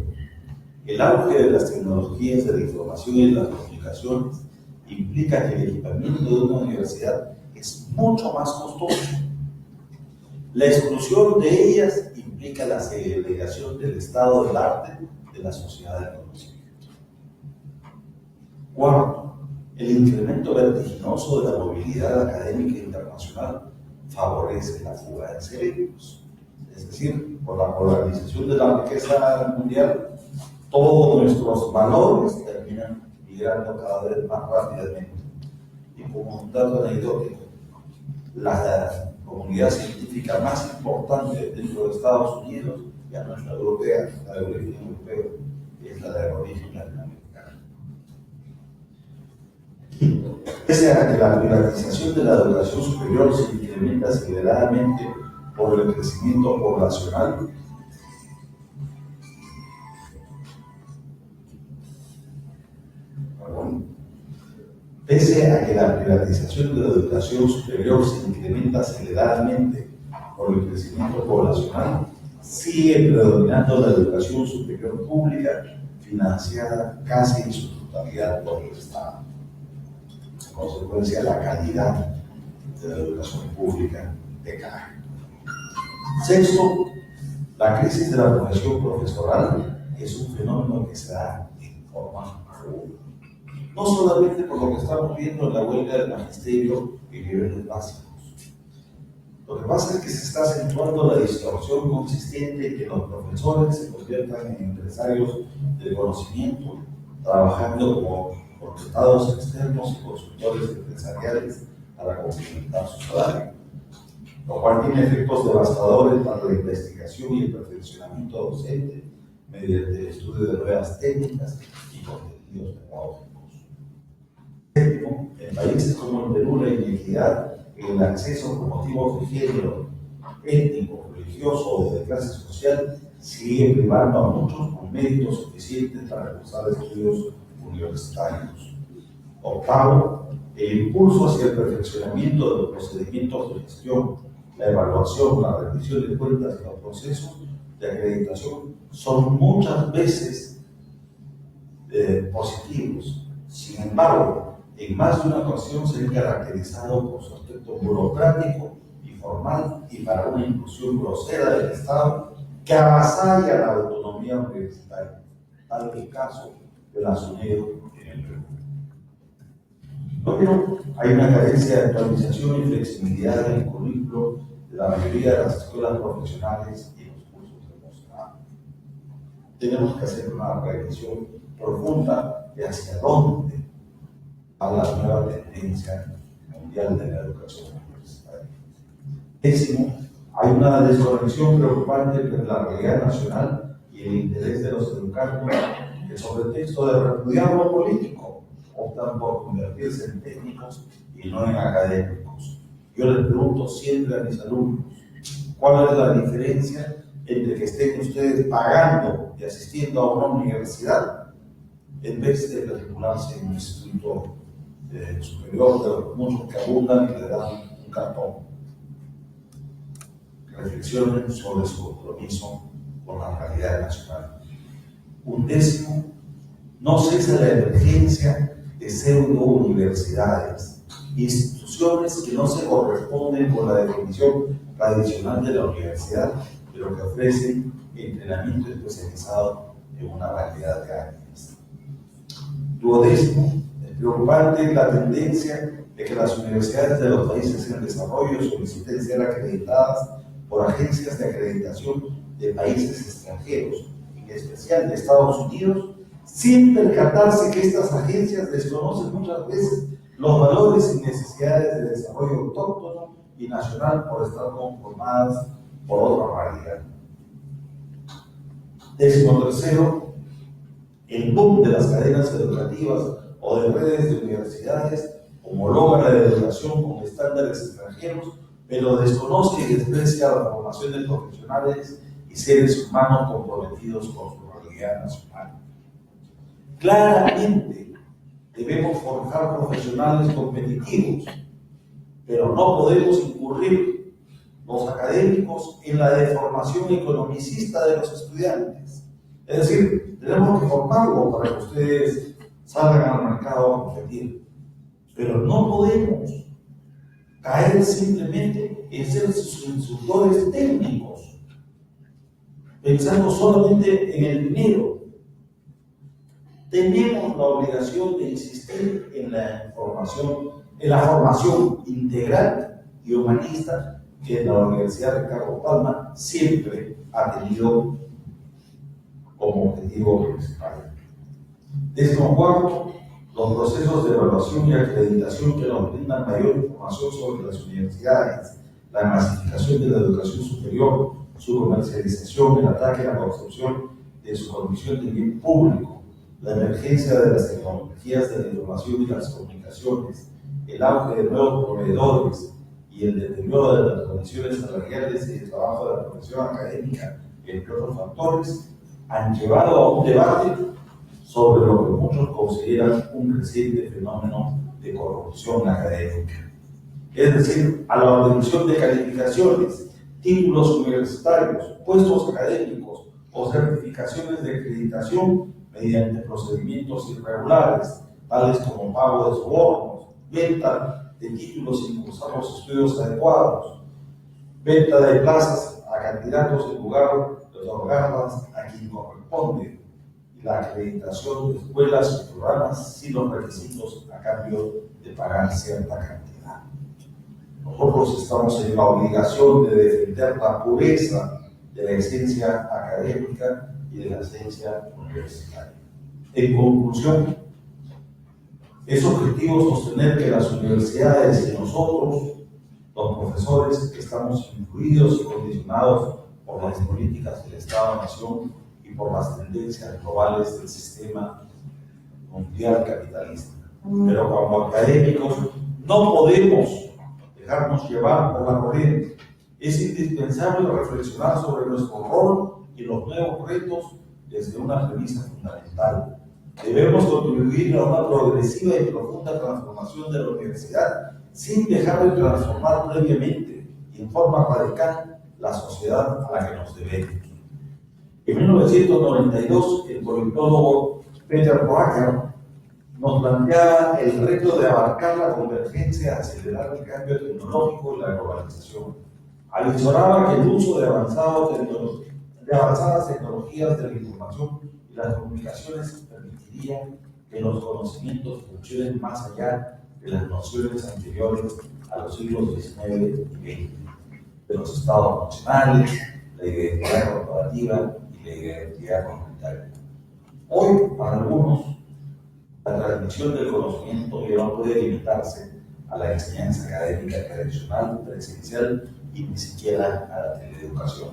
el auge de las tecnologías de la información y de las comunicaciones implica que el equipamiento de una universidad es mucho más costoso. La exclusión de ellas implica la segregación del estado del arte de la sociedad del conocimiento. Cuarto, el incremento vertiginoso de la movilidad académica internacional favorece la fuga de cerebros. Es decir, por la polarización de la riqueza mundial, todos nuestros valores terminan migrando cada vez más rápidamente. Y como un dato anecdótico, la comunidad científica más importante dentro de Estados Unidos ya no es la europea, la de origen europeo, es la de origen latinoamericano. Pese a que la privatización de la educación superior se incrementa aceleradamente por el crecimiento poblacional, pese a que la privatización de la educación superior se incrementa aceleradamente por el crecimiento poblacional, sigue predominando la educación superior pública financiada casi en su totalidad por el Estado. En consecuencia, la calidad de la educación pública decae. Sexto, la crisis de la profesión profesoral es un fenómeno que se da en forma no solamente por lo que estamos viendo en la huelga del magisterio en niveles básicos. Lo que pasa es que se está acentuando la distorsión consistente en que los profesores se conviertan en empresarios del conocimiento, trabajando como contratados externos y consultores empresariales para complementar su salario, lo cual tiene efectos devastadores para la investigación y el perfeccionamiento docente mediante el estudio de nuevas técnicas y contenidos pedagógicos. En países como el Perú, la inequidad en el acceso por motivos de género, étnico, religioso o de clase social sigue privando a muchos con méritos suficientes para cursar estudios universitarios. Octavo, el impulso hacia el perfeccionamiento de los procedimientos de gestión, la evaluación, la rendición de cuentas y los procesos de acreditación son muchas veces positivos. Sin embargo, en más de una ocasión se han caracterizado por su aspecto burocrático y formal y para una inclusión grosera del Estado que avasalla la autonomía universitaria, tal es el caso de la SUNEDU en el Perú. Pero hay una carencia de actualización y flexibilidad en el currículo de la mayoría de las escuelas profesionales y los cursos de posgrado. Tenemos que hacer una revisión profunda de hacia dónde a la nueva tendencia mundial de la educación universitaria. Décimo, hay una desconexión preocupante entre la realidad nacional y el interés de los educandos que, sobre el texto de repudiar lo político, optan por convertirse en técnicos y no en académicos. Yo les pregunto siempre a mis alumnos, ¿cuál es la diferencia entre que estén ustedes pagando y asistiendo a una universidad en vez de matricularse en un instituto superior de los muchos que abundan y le dan un cartón? Reflexionen sobre su compromiso con la realidad nacional. Un décimo, no cesa la emergencia de pseudo-universidades, instituciones que no se corresponden con la definición tradicional de la universidad, pero que ofrecen entrenamiento especializado en una variedad de áreas. Duodécimo, es preocupante la tendencia de que las universidades de los países en desarrollo soliciten ser acreditadas por agencias de acreditación de países extranjeros, en especial de Estados Unidos, sin percatarse que estas agencias desconocen muchas veces los valores y necesidades de desarrollo autóctono y nacional por estar conformadas por otra realidad. 13. El boom de las cadenas educativas o de redes de universidades homologa la educación con estándares extranjeros, pero desconoce y desprecia la formación de profesionales y seres humanos comprometidos con su realidad nacional. Claramente debemos forjar profesionales competitivos, pero no podemos incurrir los académicos en la deformación economicista de los estudiantes. Es decir, tenemos que formarlos para que ustedes salgan al mercado a competir, pero no podemos caer simplemente en ser sus instructores técnicos, pensando solamente en el dinero. Tenemos la obligación de insistir en la formación integral y humanista que la Universidad Ricardo Palma siempre ha tenido como objetivo principal. 14. Los procesos de evaluación y acreditación que nos brindan mayor información sobre las universidades, la masificación de la educación superior, su comercialización, el ataque a la construcción de su condición de bien público, la emergencia de las tecnologías de la información y las comunicaciones, el auge de nuevos proveedores y el deterioro de las condiciones salariales y el trabajo de la profesión académica, entre otros factores, han llevado a un debate sobre lo que muchos consideran un creciente fenómeno de corrupción académica. Es decir, a la obtención de calificaciones, títulos universitarios, puestos académicos o certificaciones de acreditación mediante procedimientos irregulares, tales como pago de sobornos, venta de títulos sin cursar los estudios adecuados, venta de plazas a candidatos en lugar de otorgarlas a quien corresponde, y la acreditación de escuelas y programas sin los requisitos a cambio de pagar cierta cantidad. Nosotros estamos en la obligación de defender la pureza de la esencia académica y de la esencia universitaria. En conclusión, es objetivo sostener que las universidades y nosotros, los profesores, estamos influidos y condicionados por las políticas del Estado-Nación y por las tendencias globales del sistema mundial capitalista. Pero como académicos no podemos dejarnos llevar por la corriente. Es indispensable reflexionar sobre nuestro rol y los nuevos retos desde una premisa fundamental. Debemos contribuir a una progresiva y profunda transformación de la universidad sin dejar de transformar previamente y en forma radical la sociedad a la que nos debemos. En 1992, el politólogo Peter Drucker nos planteaba el reto de abarcar la convergencia, acelerar el cambio tecnológico y la globalización. Avisoraba que el uso de avanzadas tecnologías de la información y las comunicaciones permitiría que los conocimientos funcionen más allá de las nociones anteriores a los siglos XIX y XX, de los estados nacionales, la identidad corporativa y la identidad comunitaria. Hoy, para algunos, la transmisión del conocimiento ya no puede limitarse a la enseñanza académica tradicional, presencial y ni siquiera a la teleeducación,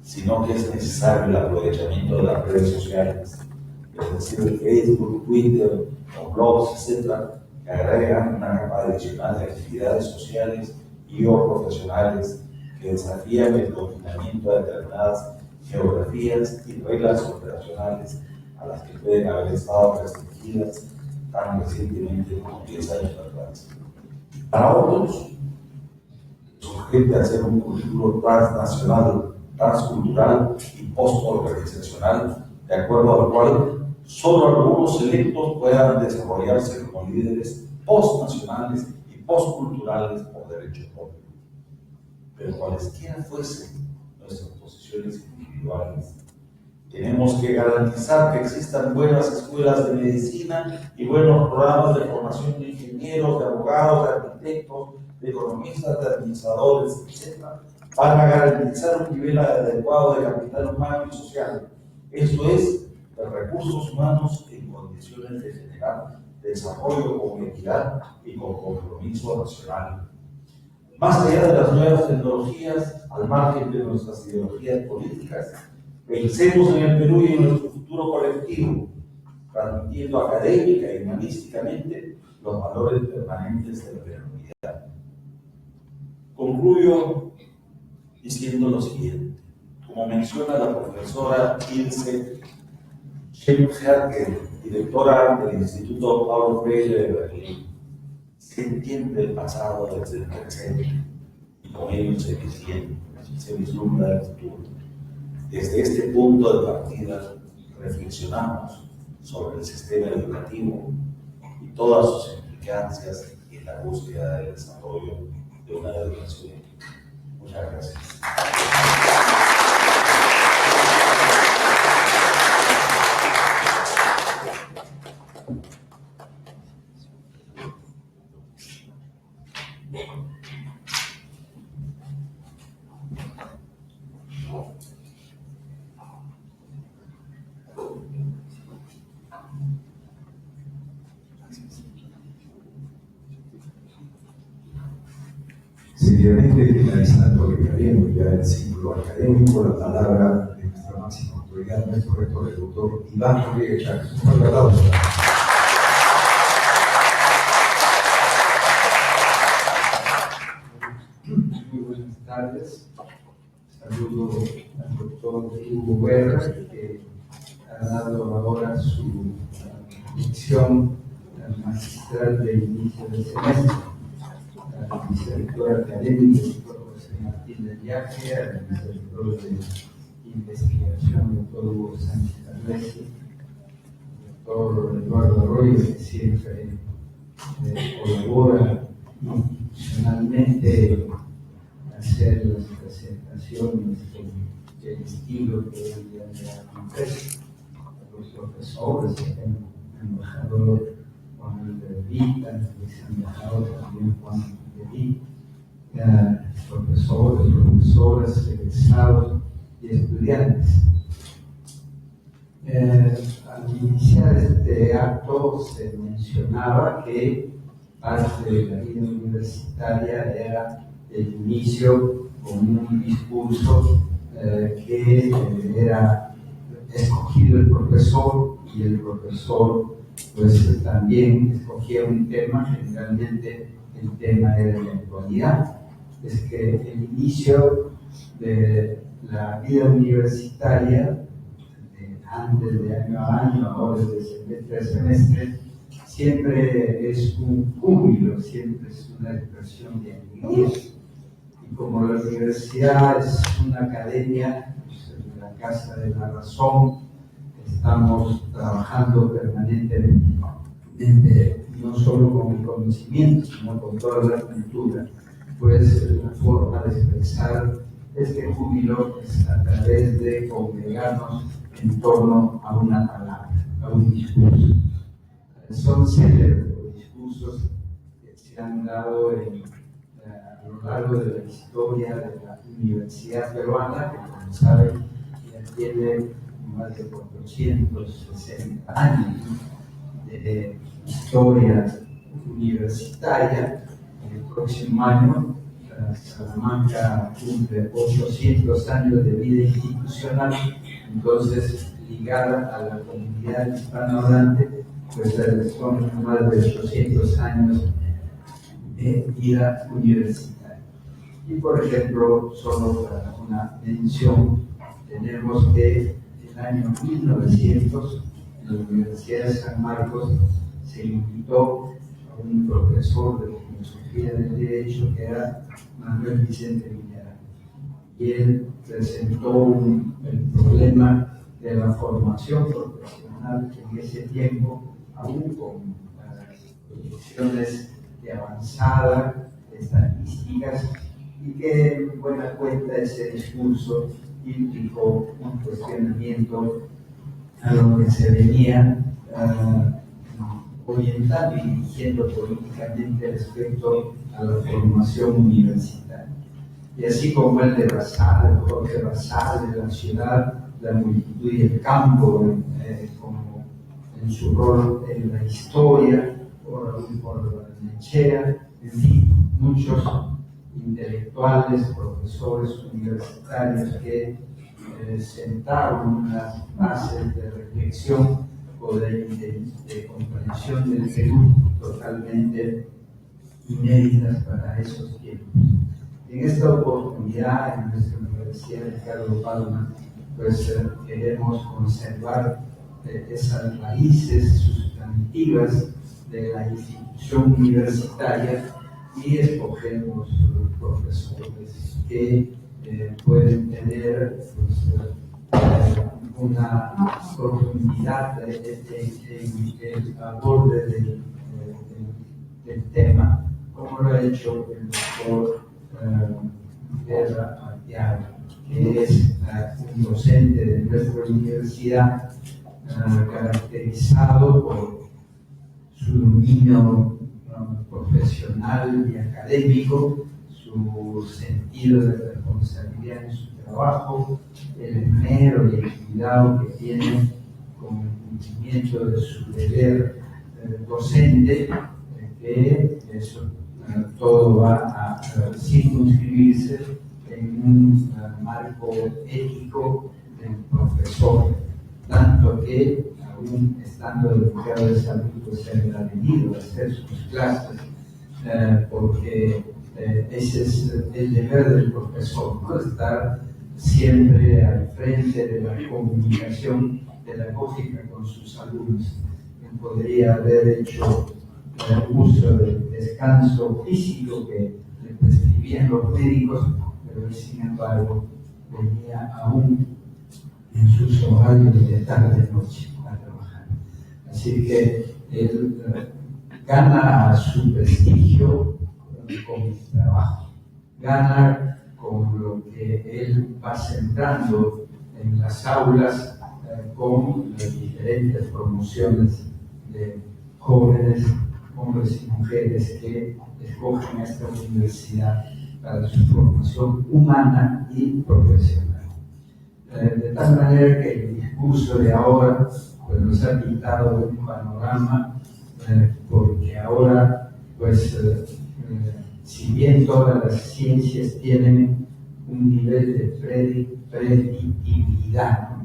sino que es necesario el aprovechamiento de las redes sociales, es decir, el Facebook, Twitter, los blogs, etc., que agregan una capa adicional de actividades sociales y o profesionales que desafían el confinamiento de determinadas geografías y reglas operacionales a las que pueden haber estado restringidas tan recientemente como 10 años atrás. Para otros, es urgente hacer un currículo transnacional, transcultural y postorganizacional, de acuerdo al cual solo algunos selectos puedan desarrollarse como líderes postnacionales y postculturales por derecho propio. Pero cualesquiera fuesen nuestras posiciones individuales, tenemos que garantizar que existan buenas escuelas de medicina y buenos programas de formación de ingenieros, de abogados, de arquitectos, de economistas, de administradores, etc., para garantizar un nivel adecuado de capital humano y social. Esto es, de recursos humanos en condiciones de generar desarrollo con equidad y con compromiso nacional. Más allá de las nuevas tecnologías, al margen de nuestras ideologías políticas, pensemos en el Perú y en nuestro futuro colectivo, transmitiendo académica y humanísticamente los valores permanentes de la peruanidad. Concluyo diciendo lo siguiente. Como menciona la profesora Ilse Schemberger, directora del Instituto Paulo Freire de Berlín, se entiende el pasado desde el presente y con ello se vislumbra el futuro. Desde este punto de partida reflexionamos sobre el sistema educativo y todas sus implicancias en la búsqueda del desarrollo de una educación ética. Muchas gracias. Seguidamente, finalizando ya el ciclo académico, la palabra de nuestra máxima autoridad, nuestro rector, el doctor Iván Rodríguez Chávez. Un fuerte aplauso. Muy buenas tardes. Saludo al doctor Hugo Guerra, que ha dado ahora su lección magistral de inicio del semestre. Al vicerrector académico, el doctor José Martín del Viaje, al vicerrector de investigación, doctor Hugo Sánchez Arresti, el doctor Eduardo Arroyo, que siempre colabora institucionalmente hacer las presentaciones con el estilo que él ya ha impreso, los profesores, el embajador Juan Vita, el embajador también Juan Pedí, profesores, profesoras, egresados y estudiantes. Al iniciar este acto se mencionaba que parte de la vida universitaria era el inicio con un discurso que era escogido el profesor, y el profesor pues también escogía un tema. Generalmente el tema era la actualidad. Es que el inicio de la vida universitaria, antes de año a año, ahora desde semestre a semestre, siempre es un júbilo, siempre es una expresión de alegría. Y como la universidad es una academia, pues, en la Casa de la Razón, estamos trabajando permanentemente, no solo con el conocimiento, sino con toda la cultura. Pues la forma de expresar este júbilo es a través de congregarnos en torno a una palabra, a un discurso. Son célebres los discursos que se han dado a lo largo de la historia de la universidad peruana, que como saben ya tiene más de 460 años de historia universitaria. El próximo año Salamanca cumple 800 años de vida institucional, entonces ligada a la comunidad hispanohablante, pues son más de 800 años de vida universitaria. Y por ejemplo, solo para una mención, tenemos que en el año 1900 en la Universidad de San Marcos se invitó a un profesor de filosofía del derecho que era Manuel Vicente Villarán, y él presentó el problema de la formación profesional en ese tiempo, aún con proyecciones de avanzada, estadísticas, y que en buena cuenta ese discurso implicó un cuestionamiento a lo que se venía orientando y dirigiendo políticamente respecto a la formación universitaria. Y así como el de Basal, Jorge Basal de la ciudad, la multitud y el campo, como en su rol en la historia, por Nechea, en fin, muchos intelectuales, profesores universitarios que sentaron unas bases de reflexión o de comprensión del Perú totalmente inéditas para esos tiempos. En esta oportunidad, en nuestra Universidad de Ricardo Palma, pues queremos conservar esas raíces sustantivas de la institución universitaria y escogemos profesores que pueden tener pues, una profundidad en el aborde del tema, como lo ha hecho el doctor Guerra Arteaga, que es un docente de nuestra universidad caracterizado por su dominio profesional y académico, su sentido de responsabilidad en su trabajo, el esmero y el cuidado que tiene con el cumplimiento de su deber docente, que eso todo va a circunscribirse en un marco ético del profesor, tanto que aún estando dedicado de salud, pues se ha venido a hacer sus clases, porque ese es el deber del profesor, ¿no? Estar siempre al frente de la comunicación pedagógica con sus alumnos. Podría haber hecho uso del descanso físico que le prescribían los médicos, pero él, sin embargo, venía aún en sus horarios de tarde-noche a trabajar. Así que él gana su prestigio con el trabajo, gana con lo que él va sembrando en las aulas con las diferentes promociones de jóvenes, hombres y mujeres que escogen esta universidad para su formación humana y profesional. De tal manera que el discurso de ahora pues, nos ha pintado un panorama, porque ahora, pues, si bien todas las ciencias tienen un nivel de predictibilidad,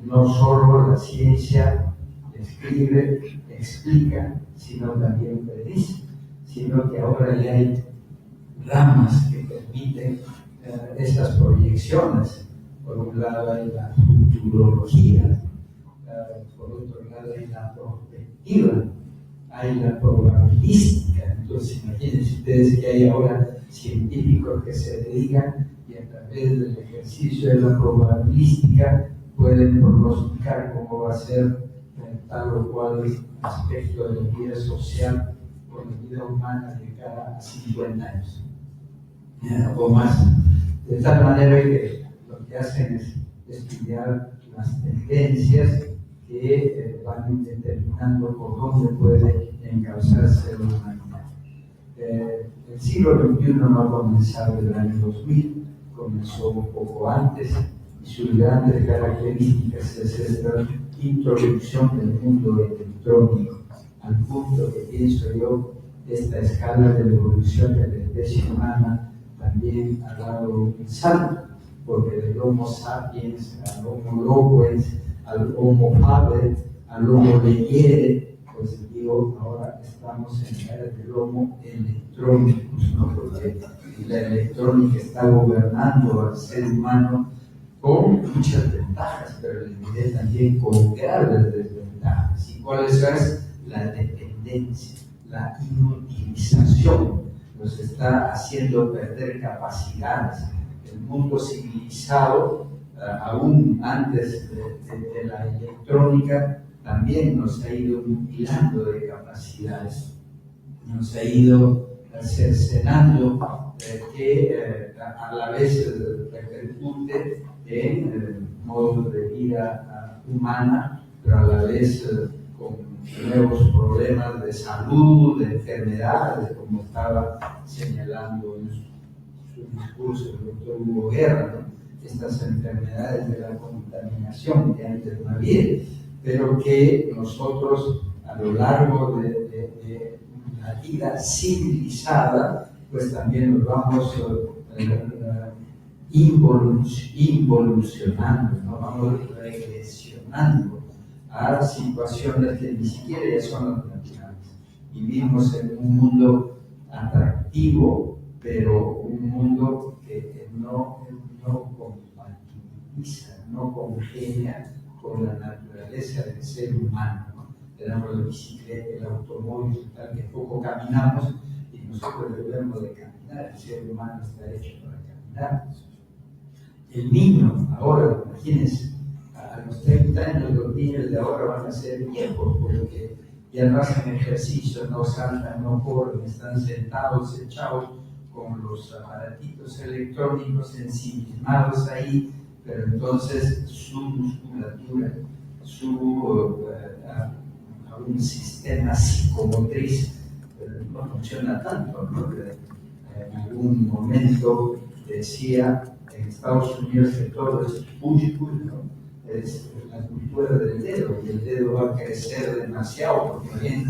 no solo la ciencia escribe, explica, sino también predice, sino que ahora ya hay ramas que permiten estas proyecciones. Por un lado hay la futurología, por otro lado hay la prospectiva, hay la probabilística. Entonces imagínense ustedes que hay ahora científicos que se dedican y a través del ejercicio de la probabilística pueden pronosticar cómo va a ser tal o cual aspecto de la vida social o la vida humana de cada 50 años o más. De tal manera que lo que hacen es estudiar las tendencias que van determinando por dónde puede encauzarse la humanidad. El siglo XXI no ha comenzado en el año 2000, comenzó un poco antes, y sus grandes características es esta introducción del mundo electrónico, al punto que pienso yo, esta escala de la evolución de la especie humana también ha dado un salto, porque del Homo sapiens al Homo loquens, al Homo faber, al Homo legere, pues digo, ahora estamos en la era del Homo electrónicos, ¿no? Porque la electrónica está gobernando al ser humano con muchas ventajas, pero le diré también con graves desventajas. ¿Y cuál es la dependencia, la inutilización? Nos está haciendo perder capacidades. El mundo civilizado, aún antes de la electrónica, también nos ha ido mutilando de capacidades, nos ha ido cercenando que a la vez repercute en el modo de vida humana, pero a la vez con nuevos problemas de salud, de enfermedades, como estaba señalando en su discurso el doctor Hugo Guerra, ¿no? estas enfermedades de la contaminación que antes no había, pero que nosotros a lo largo de la vida civilizada, pues también nos vamos involucionando, ¿no? Vamos regresionando a situaciones que ni siquiera ya son las naturales. Vivimos en un mundo atractivo, pero un mundo que no compatibiliza, no congenia con la naturaleza del ser humano, ¿no? Tenemos la bicicleta, el automóvil, tal que poco caminamos y nosotros debemos de caminar. El ser humano está hecho para caminar. El niño, ahora, imagínense, a los 30 años los niños de ahora van a ser viejos porque ya no hacen ejercicio, no saltan, no corren, están sentados, echados con los aparatitos electrónicos ensimismados ahí, pero entonces su musculatura, un sistema psicomotriz no funciona tanto, ¿no? En algún momento decía en Estados Unidos que todo es push-push, ¿no? Es la cultura del dedo, y el dedo va a crecer demasiado, porque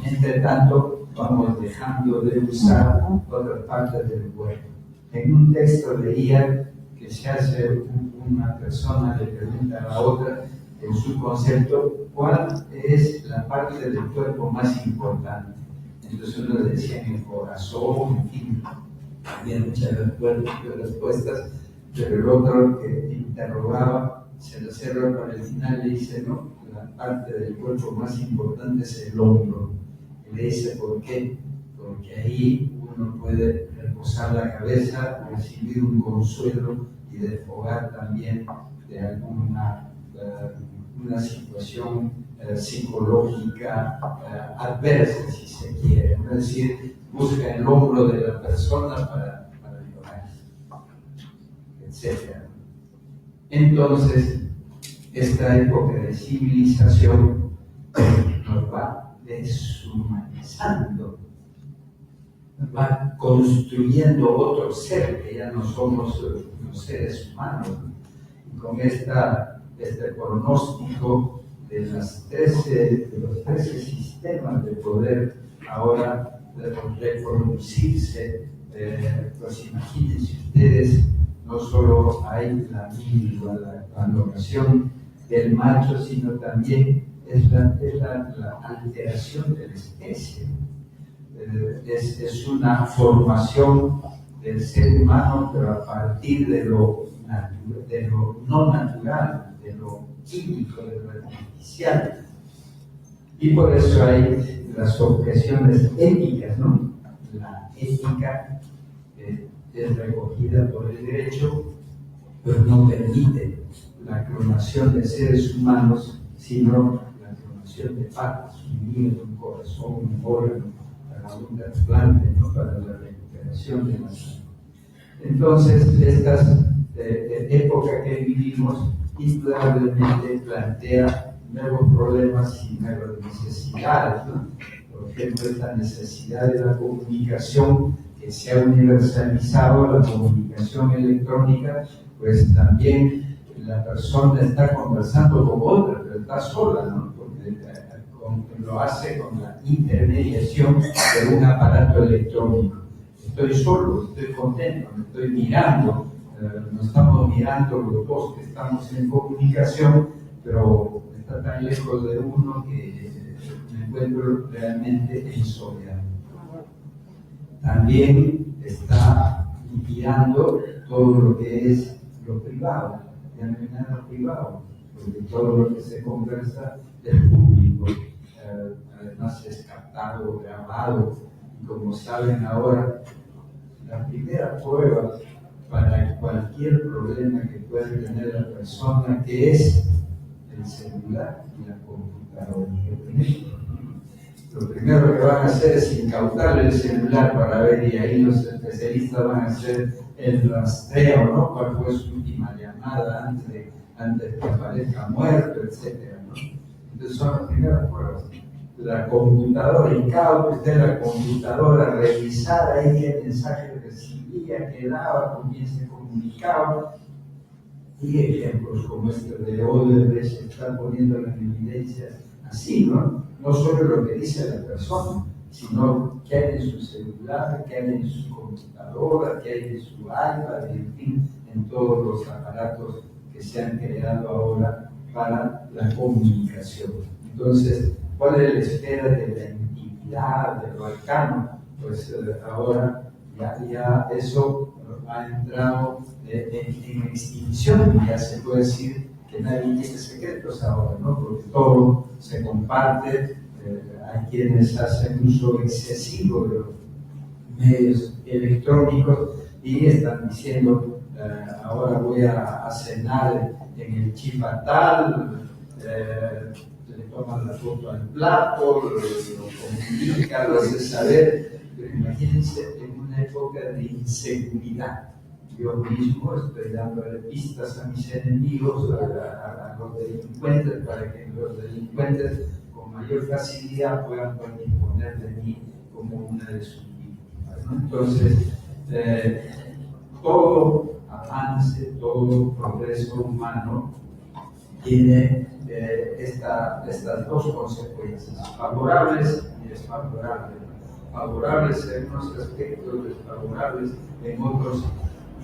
entre tanto vamos dejando de usar otras partes del cuerpo. En un texto leía que se hace una persona, le pregunta a la otra, en su concepto, ¿cuál es la parte del cuerpo más importante? Entonces uno decía en el corazón, en fin, había muchas respuestas, pero el otro que interrogaba se lo cerró para el final, le dice, no, la parte del cuerpo más importante es el hombro. Y le dice, ¿por qué? Porque ahí uno puede reposar la cabeza, recibir un consuelo y desfogar también de alguna una situación psicológica adversa, si se quiere. Es decir, busca el hombro de la persona para llorar, etc. Entonces, esta época de civilización nos va deshumanizando, nos va construyendo otro ser, que ya no somos los seres humanos. Y con este pronóstico de los 13 sistemas de poder ahora reproducirse, pues imagínense ustedes, no solo hay la valoración del macho, sino también es la alteración de la especie. Es una formación del ser humano, pero a partir de lo no natural, de lo químico, de lo artificial. Y por eso hay las objeciones éticas, ¿no? La ética es recogida por el derecho, pero no permite la clonación de seres humanos, sino la clonación de partes, un hígado, un corazón, un órgano, para un trasplante, ¿no? Para la recuperación de la salud. Entonces, esta época que vivimos indudablemente plantea nuevos problemas y nuevas necesidades, ¿no? Por ejemplo, esta necesidad de la comunicación que se ha universalizado, la comunicación electrónica, pues también la persona está conversando con otra, pero está sola, ¿no? Porque lo hace con la intermediación de un aparato electrónico. Estoy solo, estoy contento, me estoy mirando, nos estamos mirando los dos que estamos en comunicación, pero está tan lejos de uno que me encuentro realmente en soledad. También está mirando todo lo que es lo privado, ya no hay nada privado, porque todo lo que se conversa es público, además es captado, grabado, y como saben ahora, la primera prueba para cualquier problema que pueda tener la persona, que es el celular y la computadora. Lo primero que van a hacer es incautarle el celular para ver, y ahí los especialistas van a hacer el rastreo, ¿no? ¿Cuál fue su última llamada antes que aparezca muerto, etcétera, ¿no? Entonces son las primeras pruebas. La computadora, incaute usted la computadora, revisar ahí qué mensaje recibe, recibía, qué daba, con quién se comunicaba. Y ejemplos como este de Odebrecht se están poniendo en evidencia así, ¿no? No solo lo que dice la persona, sino qué hay en su celular, qué hay en su computadora, qué hay en su iPad, en fin, en todos los aparatos que se han creado ahora para la comunicación. Entonces, ¿cuál es la esfera de la intimidad, de lo arcano? Pues ahora ya eso ha entrado en extinción, ya se puede decir que nadie tiene secretos ahora, ¿no? Porque todo se comparte, hay quienes hacen uso excesivo de los medios electrónicos y están diciendo, ahora voy a cenar en el chifatal, le toman la foto al plato, lo comunican, lo hacen saber, pero imagínense en una época de inseguridad. Yo mismo estoy dándole pistas a mis enemigos, a los delincuentes, para que los delincuentes con mayor facilidad puedan disponer de mí como una de sus víctimas, ¿no? Entonces, todo avance, todo progreso humano tiene estas dos consecuencias, favorables y desfavorables. Favorables en unos aspectos, desfavorables en otros.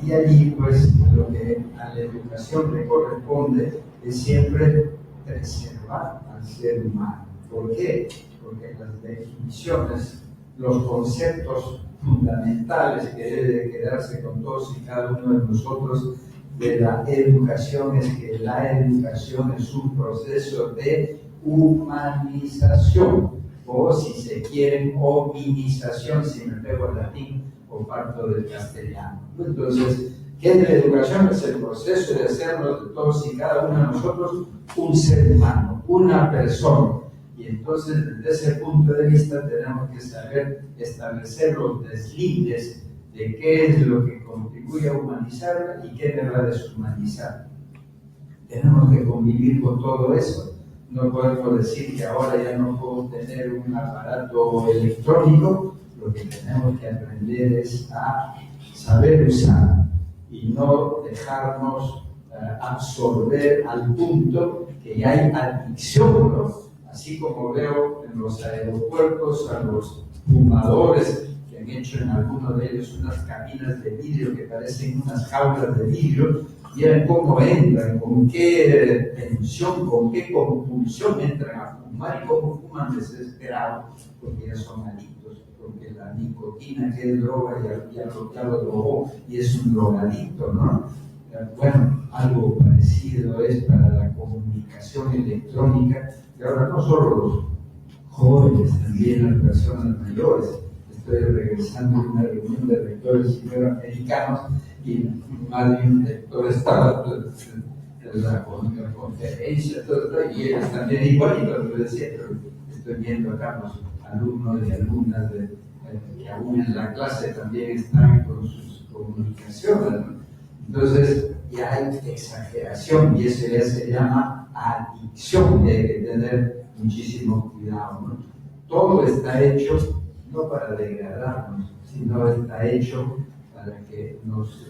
Y allí, pues, lo que a la educación le corresponde es siempre preservar al ser humano. ¿Por qué? Porque las definiciones, los conceptos fundamentales que debe quedarse con todos y cada uno de nosotros de la educación es que la educación es un proceso de humanización, o si se quiere, hominización, si me pego al latín o parto del castellano. Entonces, ¿qué es la educación? Es el proceso de hacernos de todos y cada uno de nosotros un ser humano, una persona. Y entonces, desde ese punto de vista, tenemos que saber establecer los deslindes de qué es lo que contribuye a humanizarla y qué me va a deshumanizar. Tenemos que convivir con todo eso. No podemos decir que ahora ya no puedo tener un aparato electrónico. Lo que tenemos que aprender es a saber usar y no dejarnos absorber al punto que ya hay adicción, ¿no? Así como veo en los aeropuertos a los fumadores que han hecho en algunos de ellos unas cabinas de vidrio que parecen unas jaulas de vidrio, vieran cómo entran, con qué tensión, con qué compulsión entran a fumar y cómo fuman desesperados, porque ya son adictos, porque la nicotina, que es droga, ya lo drogó y es un drogadicto, ¿no? Bueno, algo parecido es para la comunicación electrónica, y ahora no solo los jóvenes, también las personas mayores. Estoy regresando de una reunión de rectores iberoamericanos y más de un rector estaba en la conferencia, y ellos también igualito lo decía, pero estoy viendo acá los alumnos y alumnas que aún en la clase también están con sus comunicaciones, ¿no? Entonces ya hay exageración y eso ya se llama adicción, y hay que tener muchísimo cuidado, ¿no? Todo está hecho no para degradarnos, sino está hecho para que nos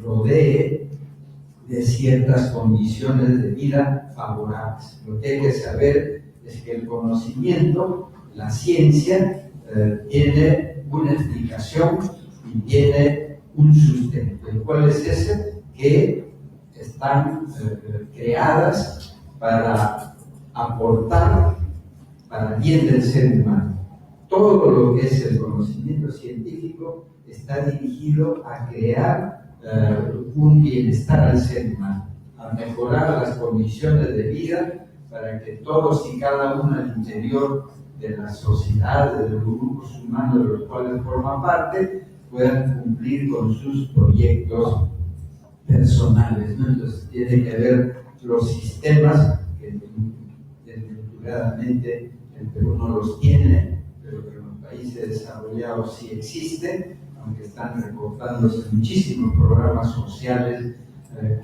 rodee de ciertas condiciones de vida favorables. Lo que hay que saber es que el conocimiento, la ciencia, tiene una explicación y tiene un sustento. ¿Y cuál es ese? Que están creadas para aportar para el bien del ser humano. Todo lo que es el conocimiento científico está dirigido a crear un bienestar al ser humano, a mejorar las condiciones de vida para que todos y cada uno al interior de la sociedad, de los grupos humanos de los cuales forman parte, puedan cumplir con sus proyectos personales, ¿no? Entonces tiene que ver los sistemas que desventuradamente el Perú no los tiene, pero que en los países desarrollados sí existen, aunque están recortándose muchísimos programas sociales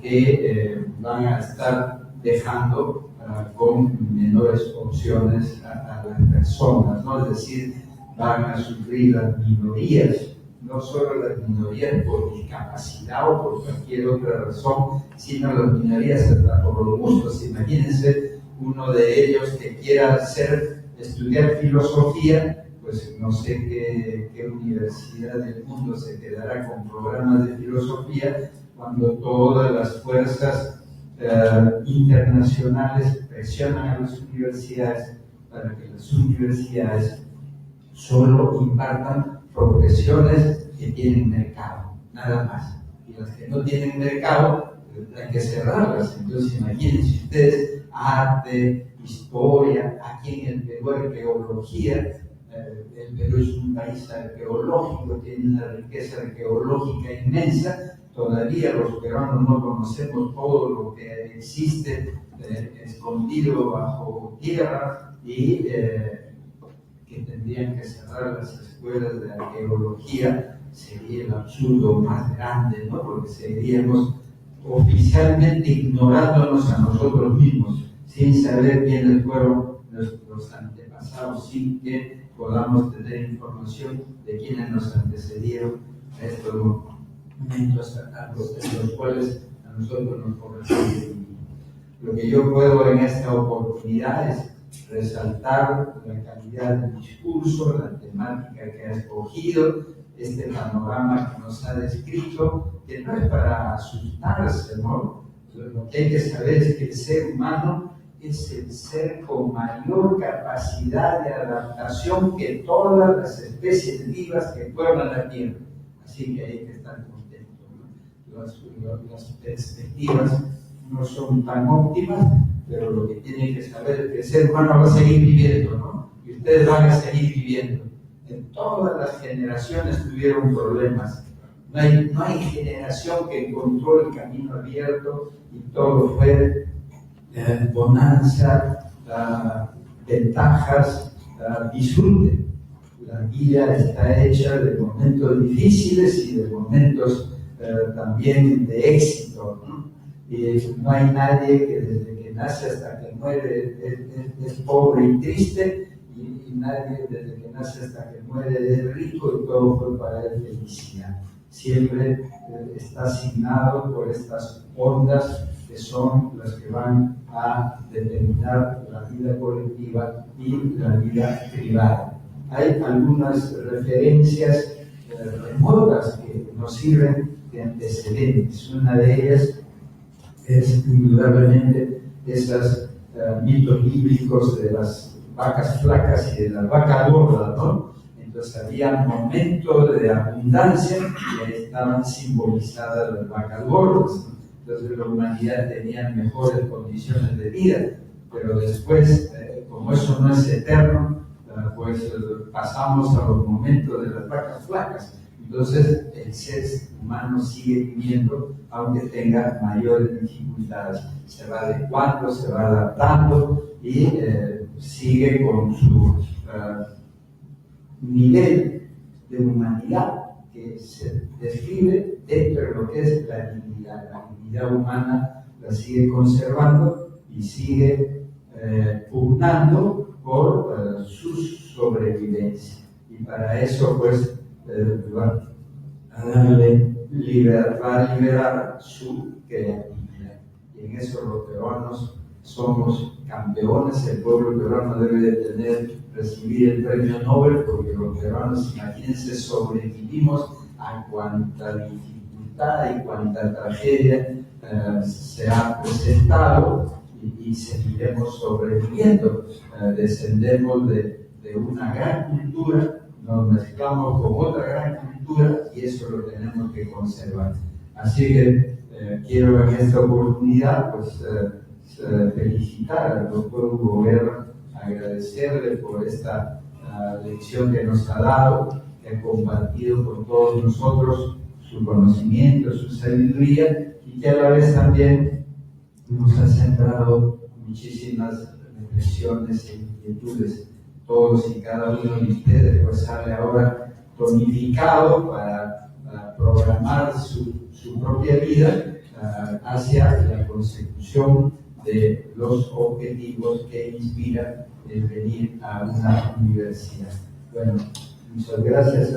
que van a estar dejando con menores opciones a las personas, ¿no? Es decir, van a sufrir las minorías, no no solo las minorías por discapacidad o por cualquier otra razón, sino las minorías hasta por los gustos. Imagínense uno de ellos que quiera estudiar filosofía, pues no sé qué universidad del mundo se quedará con programas de filosofía cuando todas las fuerzas internacionales presionan a las universidades para que las universidades solo impartan profesiones que tienen mercado, nada más. Y las que no tienen mercado, hay que cerrarlas. Entonces, imagínense ustedes, arte, historia, aquí en el Perú arqueología. El Perú es un país arqueológico, tiene una riqueza arqueológica inmensa. Todavía los peruanos no conocemos todo lo que existe escondido bajo tierra y que tendrían que cerrar las escuelas de arqueología. Sería el absurdo más grande, ¿no? Porque seguiríamos oficialmente ignorándonos a nosotros mismos, sin saber quiénes fueron nuestros antepasados, sin que podamos tener información de quiénes nos antecedieron a estos momentos en los cuales a nosotros nos corresponde vivir. Lo que yo puedo en esta oportunidad es resaltar la calidad del discurso, la temática que ha escogido, este panorama que nos ha descrito, que no es para asustarse, ¿no? Lo que hay que saber es que el ser humano es el ser con mayor capacidad de adaptación que todas las especies vivas que pueblan la Tierra. Así que hay que estar contentos, ¿no? Las perspectivas no son tan óptimas, pero lo que tienen que saber es que el ser humano va a seguir viviendo, ¿no? Y ustedes van a seguir viviendo. En todas las generaciones tuvieron problemas. No hay generación que encontró el camino abierto y todo fue bonanza, ventajas, disfrute. La vida está hecha de momentos difíciles y de momentos también de éxito, ¿no? Y no hay nadie que desde que nace hasta que muere es pobre y triste, y nadie desde que nace hasta que muere es rico y todo fue para él felicidad. Siempre está asignado por estas ondas que son las que van a determinar la vida colectiva y la vida privada. Hay algunas referencias remotas que nos sirven de antecedentes. Una de ellas es indudablemente esos mitos bíblicos de las vacas flacas y de las vacas gordas, ¿no? Entonces había momentos de abundancia y ahí estaban simbolizadas las vacas gordas, ¿no? Entonces la humanidad tenía mejores condiciones de vida, pero después, como eso no es eterno, pues pasamos a los momentos de las vacas flacas. Entonces el ser humano sigue viviendo aunque tenga mayores dificultades. Se va adecuando, se va adaptando y sigue con su nivel de humanidad que se describe dentro de lo que es la dignidad. La dignidad humana la sigue conservando y sigue pugnando por su sobrevivencia. Y para eso, pues, va a liberar su creatividad. Y en eso los peruanos somos campeones. El pueblo peruano debe de recibir el premio Nobel, porque los peruanos, imagínense, sobrevivimos a cuanta dificultad y cuanta tragedia se ha presentado y seguiremos sobreviviendo. Descendemos de una gran cultura, nos mezclamos con otra gran cultura y eso lo tenemos que conservar. Así que quiero en esta oportunidad pues, felicitar al doctor Hugo Guerra, agradecerle por esta lección que nos ha dado, que ha compartido con todos nosotros su conocimiento, su sabiduría, y que a la vez también nos ha sembrado muchísimas reflexiones e inquietudes. Todos y cada uno de ustedes pues sale ahora tonificado para programar su propia vida hacia la consecución de los objetivos que inspiran el venir a una universidad. Bueno, muchas gracias.